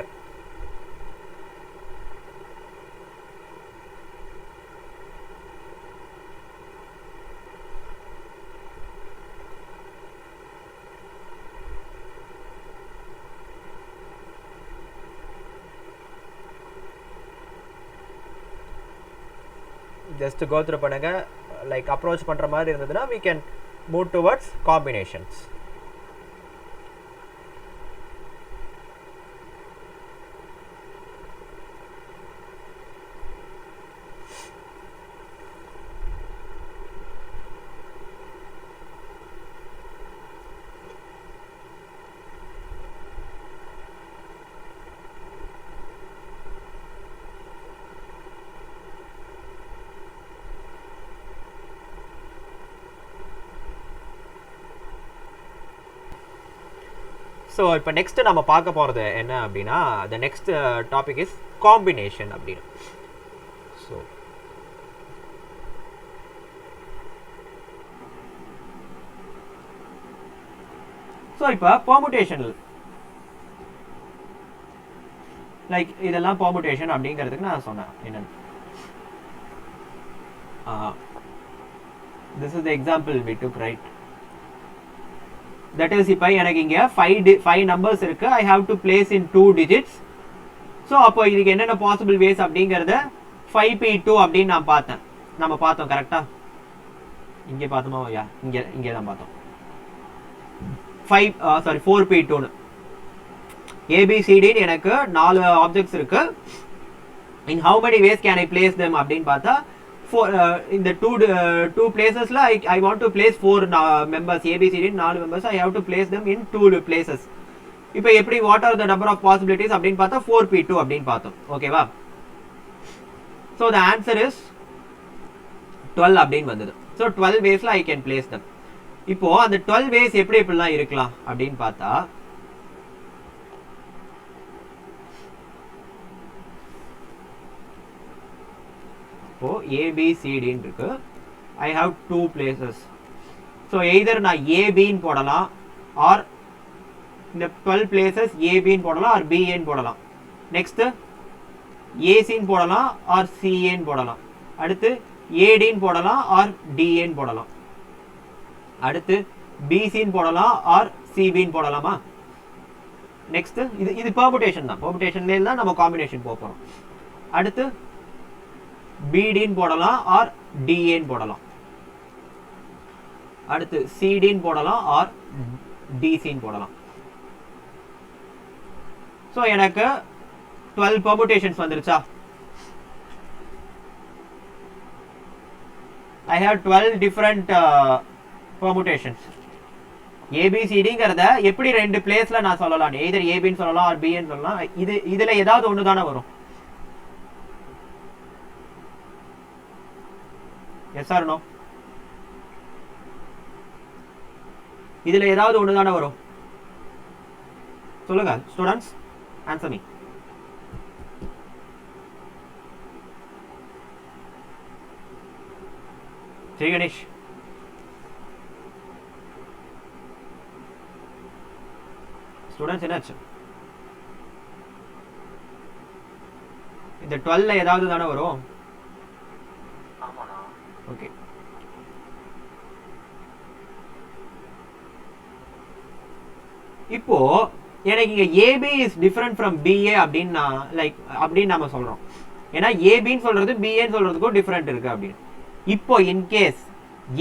Just go through பண்ணுங்க. லைக் அப்ரோச் பண்ற மாதிரி இருந்ததுன்னா we can move towards combinations. So இப்போ நெக்ஸ்ட் நம்ம பார்க்க போகிறது என்ன அப்படின்னா the next topic is combination அப்படின்னு. ஸோ இப்போ பெர்முடேஷன் லைக் இதெல்லாம் பெர்முடேஷன் அப்படிங்கிறதுக்கு நான் சொன்னேன் என்னன்னு. This is the example we took right. That is இப்போ எனக்கு இங்க 5 நம்பர்ஸ் இருக்கு. I have to place in 2 digits. So அப்போ இதுக்கு என்னென்ன பாசிபிள் வேஸ் அப்படிங்கிறத 5p2 அப்படின்னு நான் பார்த்தேன். நம்ம பார்த்தோம் கரெக்டா? இங்கே பார்த்தோமா? யா இங்கே தான் பார்த்தோம். 4p2னு ஏபிசிடின்னு எனக்கு 4 ஆப்ஜெக்ட்ஸ் இருக்கு. in how many ways can I place them அப்படின்னு பார்த்தா in the two places la I want to place 4 members ABCD 4 members. I have to place them in 2 places. இப்போ எப்படி what are the number of possibilities அப்படினு பார்த்தா 4p2 அப்படினு பார்த்தோம். ஓகேவா? so the answer is 12 அப்படினு வந்தது. so 12 ways la I can place them. இப்போ அந்த 12 ways எப்படி எப்படிலாம் இருக்கலாம் அப்படினு பார்த்தா இப்போ ABCD இருக்கு. I have 2 places. so either நான் AB ன்னு போடலாம் or இந்த 12 places AB ன்னு போடலாம் or BA ன்னு போடலாம். நெக்ஸ்ட் AC ன்னு போடலாம் or CA ன்னு போடலாம். அடுத்து AD ன்னு போடலாம் or DA ன்னு போடலாம். அடுத்து BC ன்னு போடலாம் or CB ன்னு போடலாமா? நெக்ஸ்ட் இது பெர்முடேஷன் தான். பெர்முடேஷன்ல தான் நம்ம காம்பினேஷன் போறோம். அடுத்து BD ன்னு போடலாம் or DA ன்னு போடலாம். அடுத்து CD ன்னு போடலாம் or DC ன்னு போடலாம். சோ எனக்கு 12 permutations வந்துருச்சா? I have 12 different permutations. ABCDங்கறத எப்படி ரெண்டு பிளேஸ்ல நான் சொல்லலாம். either AB ன்னு சொல்லலாம் or B ன்னு சொல்லலாம். இதுல ஏதாவது ஒன்னு தான வரும். yes or no? இதுல ஏதாவது ஒன்னு தான வரும். சொல்லுங்க ஸ்டூடண்ட்ஸ், ஆன்சர் மீ. சரி கணேஷ், ஸ்டூடண்ட்ஸ் என்னாச்சு? இந்த 12ல ஏதாவது தான வரும். ஓகே, இப்போ எனக்கு இங்க AB is different from BA அப்படினா லைக் அப்படி நாம சொல்றோம். ஏனா AB ன்னு சொல்றது BA ன்னு சொல்றதுக்கு டிஃபரண்ட் இருக்கு அப்படி. இப்போ in case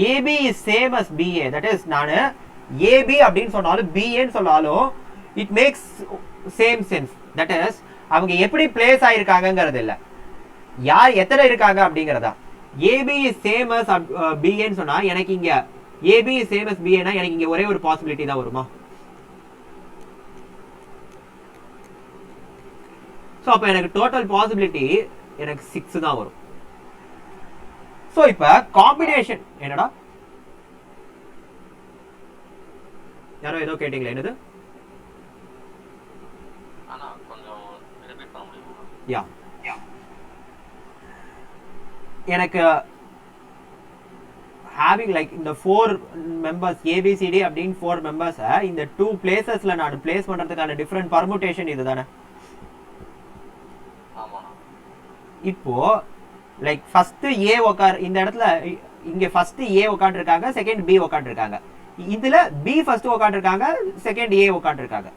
AB is same as BA, that is நான் AB அப்படினு சொன்னாலும் BA ன்னு சொன்னாலும் it makes same sense. that is அவங்க எப்படி பிளேஸ் ஆயிருக்காங்கங்கிறது இல்ல, யார் எத்தனை இருக்காங்க அப்படிங்கறதா. AB is same as BA ன்னு சொன்னா எனக்கு இங்க AB is same as BA னா எனக்கு இங்க ஒரே ஒரு பாசிபிலிட்டி தான் வருமா? சோ அப்ப எனக்கு டோட்டல் பாசிபிலிட்டி எனக்கு 6 தான் வரும். சோ இப்ப காம்பினேஷன் என்னடா? யாரோ ஏதோ கேட்டிங்களே, என்னது? ஆனா கொஞ்சம் ரிப்பீட் பண்ண முடியுமா? யா எனக்கு having like இந்த 4 members ABCD அப்படிን 4 members இந்த 2 placesல நான் place பண்றதுக்கான different permutation இதுதானே. ஆமா, இப்போ லைக் ஃபர்ஸ்ட் A உட்கார் இந்த இடத்துல, இங்க ஃபர்ஸ்ட் A உட்கார்ந்திருக்காங்க, செகண்ட் B உட்கார்ந்திருக்காங்க. இதுல B ஃபர்ஸ்ட் உட்கார்ந்திருக்காங்க, செகண்ட் A உட்கார்ந்திருக்காங்க.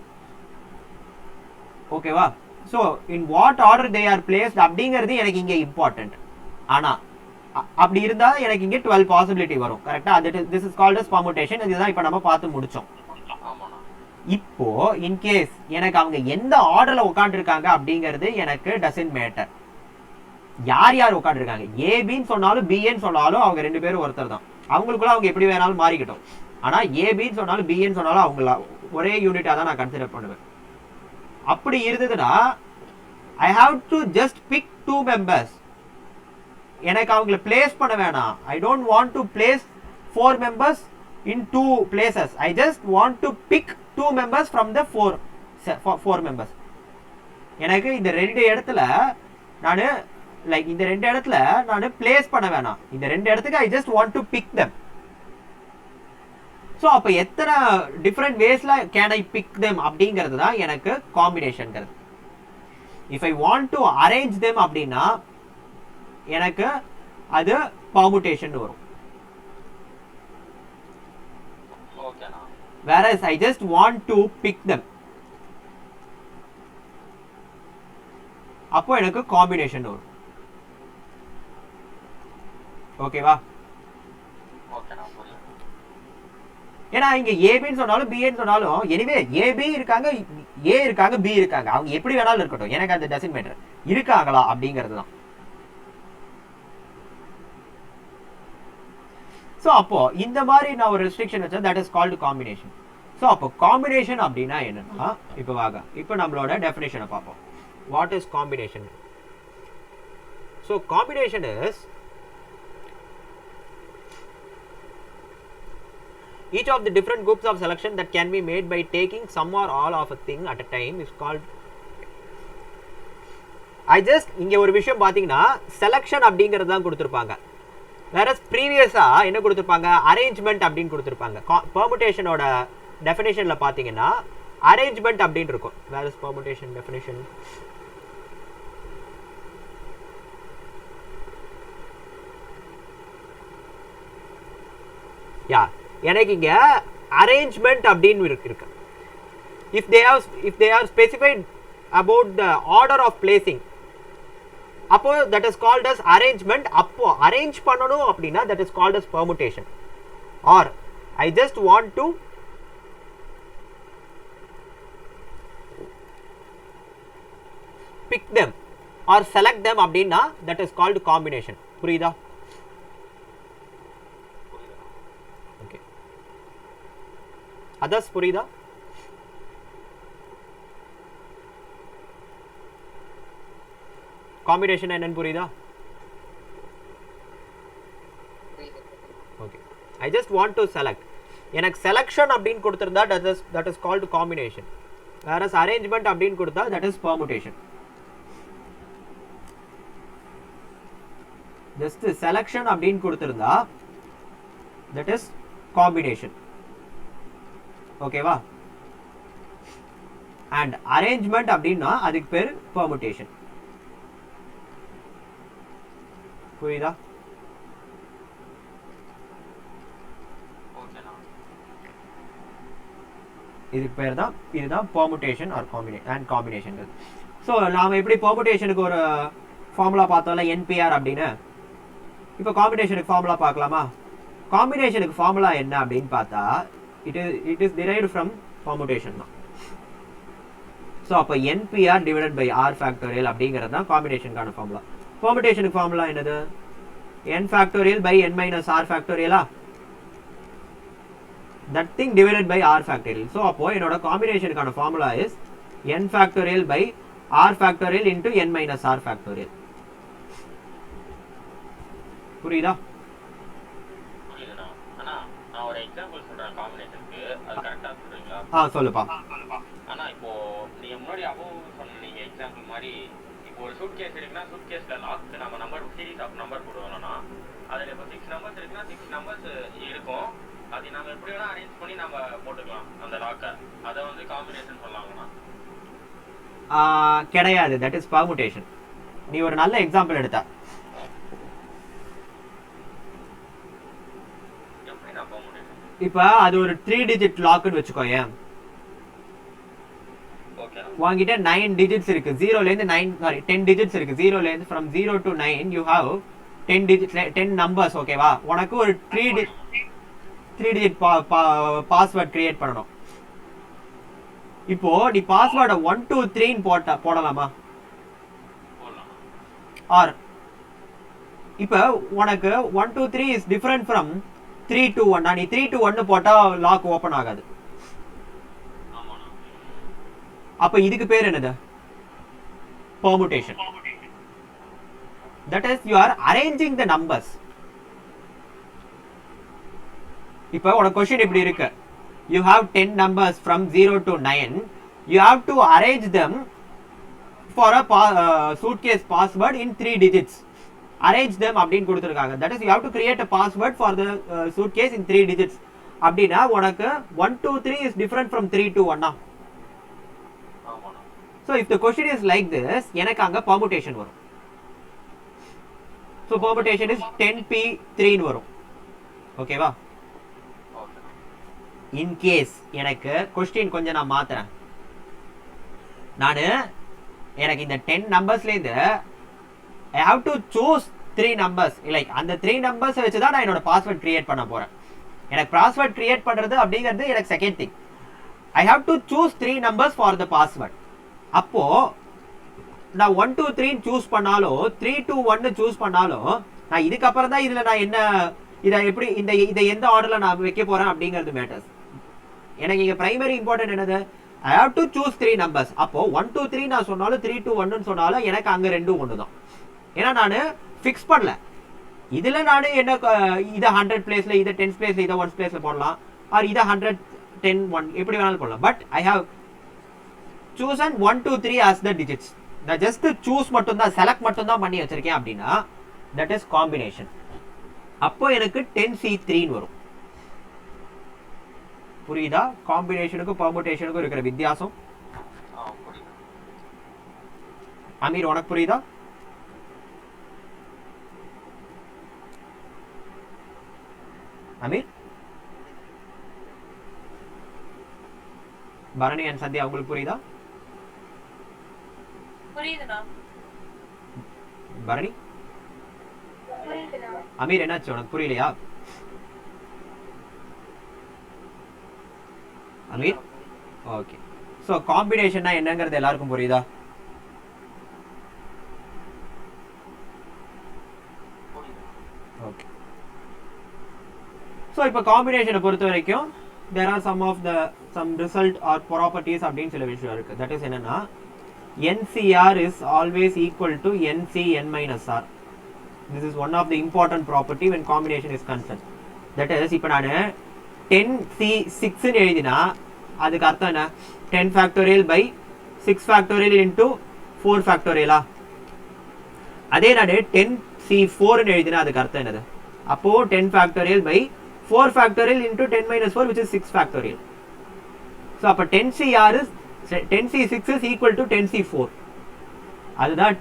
ஓகேவா? So in what order they are placed அப்படிங்கிறது எனக்கு இங்க இம்பார்ட்டன்ட். ஆனா அப்படி இருந்தா எனக்கு இங்க 12 பாசிபிலிட்டி வரும். கரெக்டா? This is called as permutation. இதுதான் இப்போ நம்ம பார்த்து முடிச்சோம். ஆமாண்ணா. இப்போ இன்கேஸ் எனக்கு அவங்க எந்த ஆர்டர்ல உட்காந்துருக்காங்க அப்படிங்கிறது எனக்கு டசன்ட் மேட்டர். யார் யார் உட்காந்துருக்காங்க, ஏபின்னு சொன்னாலும் பிஏன்னு சொன்னாலும் அவங்க 2 பேரும் ஒருத்தர் தான். அவங்களுக்குள்ள அவங்க எப்படி வேணாலும் மாறிக்கிட்டோம். ஆனா ஏபின்னு சொன்னாலும் பிஏன்னு சொன்னாலும் அவங்கள ஒரே யூனிட்டா தான் நான் கன்சிடர் பண்ணுவேன். அப்படி இருந்ததுன்னா I have to just pick 2 members. எனக்கு அவங்கள பிளேஸ் பண்ண வேணாம். I don't want to place 4 members in 2 places. I just want to pick 2 members from the 4 members. எனக்கு இந்த 2 இடத்துல நான் லைக் இந்த 2 இடத்துல நான் பிளேஸ் பண்ண வேணாம். இந்த 2 இடத்துக்கு I just want to pick them. So அப்போ எத்தனை டிஃப்ரெண்ட் வேஸ்ல கேன் ஐ பிக் தெம் அப்படிங்கிறது தான் எனக்கு காம்பினேஷன்ங்கிறது. If I want to arrange them அப்படின்னா எனக்கு அது பெர்முடேஷன் வரும். ஓகேண்ணா. whereas I just want to pick them, அப்போ எனக்கு காம்பினேஷன் வரும். ஓகேவா? ஓகேண்ணா, புரியுது. ஏன்னா இங்க ஏபின்னு சொன்னாலும் பிஏன்னு சொன்னாலும் எனிவே ஏபி இருக்காங்க, ஏ இருக்காங்க, பி இருக்காங்க. அவங்க எப்படி வேணாலும் இருக்கட்டும், எனக்கு அது டசன்ட் மேட்டர். இருக்காங்களா அப்படிங்கிறது தான். ஸோ அப்போ இந்த மாதிரி நான் ஒரு ரெஸ்ட்ரிக்ஷன் வச்சா that is called combination. So அப்போ காம்பினேஷன் அப்படின்னா என்னன்னா, இப்போ வாங்க இப்போ நம்மளோட டெஃபினேஷனை பார்ப்போம். What is combination? So combination is each of the different groups of selection that can be made by taking some or all of a thing at a time is called. I just இங்க ஒரு விஷயம் பாத்தீங்கன்னா செலக்ஷன் அப்படிங்கிறது தான் கொடுத்திருப்பாங்க. whereas previously என்ன கொடுத்திருப்பாங்க, அரேஞ்ச்மெண்ட் அப்படின்னு கொடுத்திருப்பாங்க. பெர்முடேஷனோட டெஃபினேஷன்ல பாத்தீங்கன்னா அரேஞ்ச்மெண்ட் அப்படின்னு இருக்கும். whereas permutation definition எனக்கு இங்க அரேஞ்ச்மெண்ட் அப்படின்னு இருக்கு. if they are specified about the order of placing, அப்போ that is called as arrangement. அப்போ அரேஞ்ச் பண்ணணும் அப்படின்னா that is called as permutation. or I just want to pick them or select them அப்படின்னா that is called combination. புரியுதா? அதர்ஸ் புரியுதா? காம்பினேஷன் என்னன்னு புரியுதா? Okay. I just want to select. எனக்கு செலக்ஷன் அப்படின்னு கொடுத்திருந்தா that is called combination. whereas arrangement அப்படின்னு கொடுத்தா that is permutation. Just selection அப்படின்னு கொடுத்திருந்தா that is combination. ஓகேவா? அண்ட் அரேஞ்ச்மெண்ட் அப்படின்னா அதுக்கு பேர் பெர்முடேஷன். புரியுதா? இதுக்கு பேர் தான், இதுதான் பெர்முடேஷன் ஆர் காம்பினேஷன். ஸோ நாம எப்படி பெர்முடேஷனுக்கு ஒரு ஃபார்முலா பார்த்தோம்ல, என்பிஆர் அப்படின்னு. இப்போ காம்பினேஷனுக்கு ஃபார்முலா பார்க்கலாமா? காம்பினேஷனுக்கு ஃபார்முலா என்ன அப்படின்னு பார்த்தா it is derived from permutation தான். ஸோ அப்போ NPR divided by R factorial அப்படிங்கிறது தான் காம்பினேஷனுக்கான ஃபார்முலா. பெர்முடேஷனுக்கு ஃபார்முலா என்னது? n factorial by n minus R factorial. that thing divided by R factorial. So அப்போ என்னோட காம்பினேஷனுக்கான formula is n factorial by R factorial into n minus R factorial. புரியுதா? சொல்லுப்பா. ஆனா இப்போ நீங்க முன்னாடி அபோவ் சொன்னீங்க எக்ஸாம்பிள் மாதிரி, இப்போ ஒரு சூட் கேஸ் இருக்குன்னா சூட் கேஸ்ல லாக் நம்ம நம்பர் சீரிஸ் ஆஃப் நம்பர் போடுவோம்னா அதுல இப்போ 6 நம்பர்ஸ் இருக்குன்னா 6 நம்பர்ஸ் இருக்கும். அது நம்ம எப்படி வேணா அரேஞ்ச் பண்ணி நம்ம போட்டுக்கலாம் அந்த லாக்கை. அதை வந்து காம்பினேஷன் சொல்லலாம்னா கிடையாது, தட் இஸ் பெர்முடேஷன். நீ ஒரு நல்ல எக்ஸாம்பிள் எடுத்த. இப்ப அது ஒரு 3 டிஜிட் லாக்னு வச்சுக்கோயேன். வாங்கிட்ட 9 டிஜிட்ஸ் இருக்கு. 0 ல இருந்து 9 சாரி 10 டிஜிட்ஸ் இருக்கு. 0 ல இருந்து from 0 to 9 you have 10 numbers ஓகேவா, உனக்கு ஒரு 3 டிஜிட் பாஸ்வேர்ட் கிரியேட் பண்ணணும். இப்போ நீ பாஸ்வேர்டை 1 2 3 போடலாமா? ஆர் இப்போ உனக்கு 1 2 3 இஸ் டிஃபரெண்ட் ஃப்ரம் 3 2 1. நீ 3 2 1 போட்டா லாக் ஓபன் ஆகாது. அப்ப இதுக்கு பேர் என்னது? permutation. That is, you are arranging the numbers. இப்போ உனக்கு क्वेश्चन இப்படி இருக்கு, you have 10 numbers from 0 to 9, you have to arrange them for a suitcase password in 3 digits. Arrange them அப்படினு கொடுத்திருக்காங்க. That is, you have to create a password for the suitcase in 3 digits. அப்படினா உனக்கு 1 2 3 is different from 3 2 1. So if the question is like this, எனக்கு அங்க permutation வரும். So permutation is 10p3 ன்னு வரும். ஓகேவா? In case எனக்கு question கொஞ்சம் நான் மாத்துறேன். எனக்கு இந்த 10 நம்பர்ஸ்ல இருந்து I have to choose 3 numbers. like அந்த 3 numbers வச்சு தான் நான் என்னோட பாஸ்வேர்ட் கிரியேட் பண்ண போறேன். எனக்கு பாஸ்வேர்ட் கிரியேட் பண்றது அப்படிங்கிறது எனக்கு second thing. I have to choose 3 numbers for the password. அப்போ நான் 1 2 3 சூஸ் பண்ணாலும் 3 2 1 சூஸ் பண்ணாலும் நான் இதுக்கு அப்புறம் தான் இதுல நான் என்ன இத எப்படி இத எந்த ஆர்டர்ல நான் வைக்க போறேன் அப்படிங்கிறது மேட்டர்ஸ். எனக்கு இங்க பிரைமரி இம்பார்ட்டன்ட் என்னது? I have to choose 3 numbers. அப்போ 1 2 3 நான் சொன்னாலும் 3 2 1 ன்னு சொன்னாலும் எனக்கு அங்க ரெண்டும் ஒன்று தான். ஏன்னா நான் ஃபிக்ஸ் பண்ணல. இதுல நான் என்ன இத 100 பிளேஸ்ல இத 10 பிளேஸ்ல இத 1 பிளேஸ்ல போடலாம், ஆர் இத 100 10 1 எப்படி வேணாலும் போடலாம். But I have chosen 1 2 3 as the digits. நான் ஜஸ்ட் சூஸ் மட்டும் தான், செலக்ட் மட்டும் தான் பண்ணி வச்சிருக்கேன் அப்படின்னா that is combination. அப்போ எனக்கு 10c3 ன்னு வரும். புரியுதா? காம்பினேஷனுக்கும் பெர்முடேஷனுக்கும் இருக்கிற வித்தியாசம். அமீர் உனக்கு புரியுதா? அமீர், பரணி அண்ட் சந்தியா உங்களுக்கு புரியுதா? புரியுதுண்ணா. பரணி, அமீர் என்னாச்சு உனக்கு புரியலையா? அமீர், ஓகே. சோ காம்பினேஷன்னா என்னங்கிறது எல்லாருக்கும் புரியுதா? ஓகே. சோ இப்போ காம்பினேஷனை பொறுத்த வரைக்கும் there are some result or properties அப்படின்னு சில விஷயம் இருக்கு. that is என்னன்னா NCR is always equal to NCN minus R. This is one of the important property when combination is concerned. That is, இப்போ நான் 10C6 ன்னு எழுதினா அதுக்கு அர்த்தம் என்ன? 10 factorial by 6 factorial into 4 factorial. அதே நான் 10C4 ன்னு எழுதினா அதுக்கு அர்த்தம் என்னது? அப்போ 10 factorial by 4 factorial into 10 minus 4 which is 6 factorial. So அப்போ 10C6 is equal to 10C4. அதுதான்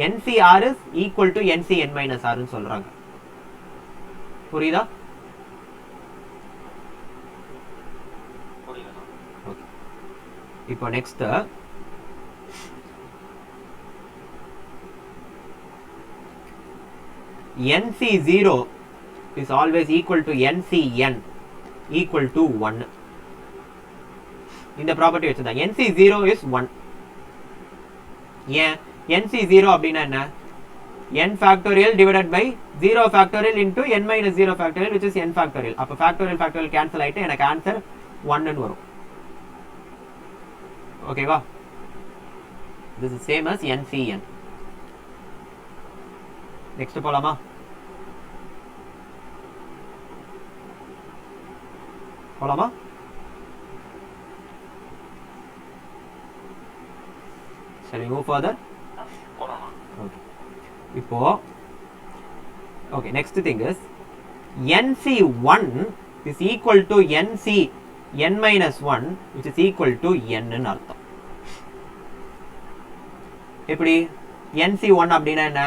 NCR is equal to NCN minus R ன்னு சொல்றாங்க. புரியுதா? ஓகே. இப்போ next NC0 is always equal to NCN equal to 1. இந்த ப்ராப்பர்ட்டி வச்சுதான் NC0 is 1. ஏன் NC0 அப்படின்னா என்ன? n factorial divided by 0 factorial into n minus 0 factorial which is n factorial. அப்ப factorial cancel ஆயிட்டு எனக்கு ஆன்சர் 1 ன்னு வரும். ஓகேவா? this is same as NCN. Next போலாமா? போலாமா? Shall we move further? Okay. இப்போ okay, next thing is NC1 is equal to NCN minus 1 which is equal to n ன்னு அர்த்தம். எப்படி? NC1 அப்படின்னா என்ன?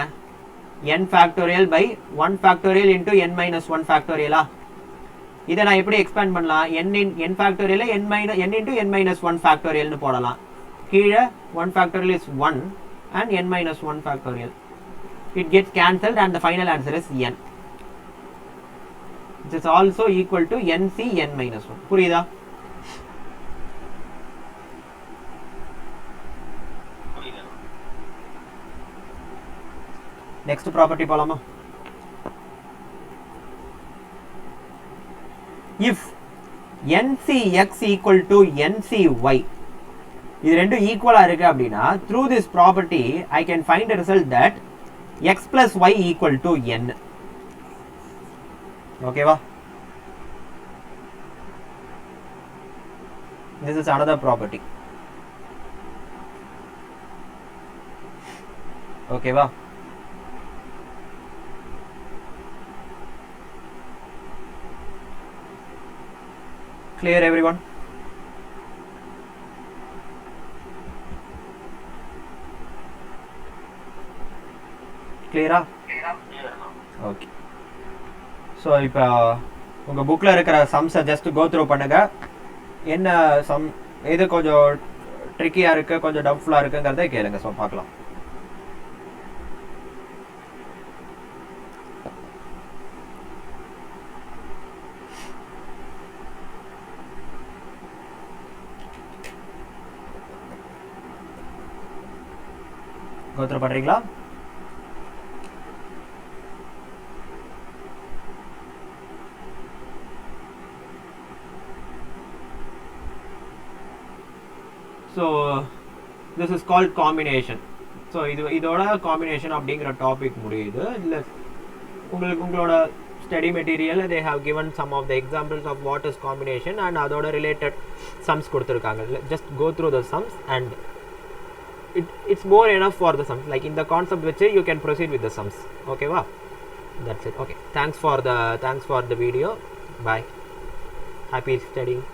n factorial by 1 factorial into n minus 1 factorial. இதை நான் எப்படி எக்ஸ்பேண்ட் பண்ணலாம்? n factorial n into n minus 1 factorial ன்னு போடலாம். கீழே 1 factorial is 1 and n minus 1 factorial. it gets cancelled and the final answer is n. It is also equal to nc n minus 1. புரியுதா? Next property போலாமா? If ncx equal to ncy, இது ரெண்டும் ஈக்குவலா இருக்கு அப்படின்னா through this property I can find a result that x plus y equal to n. ஓகேவா? This is another property. ஓகேவா? Clear everyone? Clear? Okay. So இப்போ உங்க புக்ல இருக்கிற சம்ஸை ஜஸ்ட் கோ த்ரூ பண்ணுங்க. என்ன சம் எது கொஞ்சம் ட்ரிக்கியா இருக்கு, கொஞ்சம் டவுட்ஃபுல்லா இருக்குங்கிறத கேளுங்க. ஸோ பார்க்கலாம். கோ த்ரூ பண்றீங்களா? So this is called combination. So இதோட combination அப்படிங்கிற டாபிக் முடியுது. இல்லை உங்களோட study material they have given some of the examples of what is combination and அதோட related sums கொடுத்துருக்காங்க. Just go through the sums and it's more enough for the sums. Like in the concept which you can proceed with the sums. Okay va? That's it. Okay. Thanks for the video. Bye. Happy studying.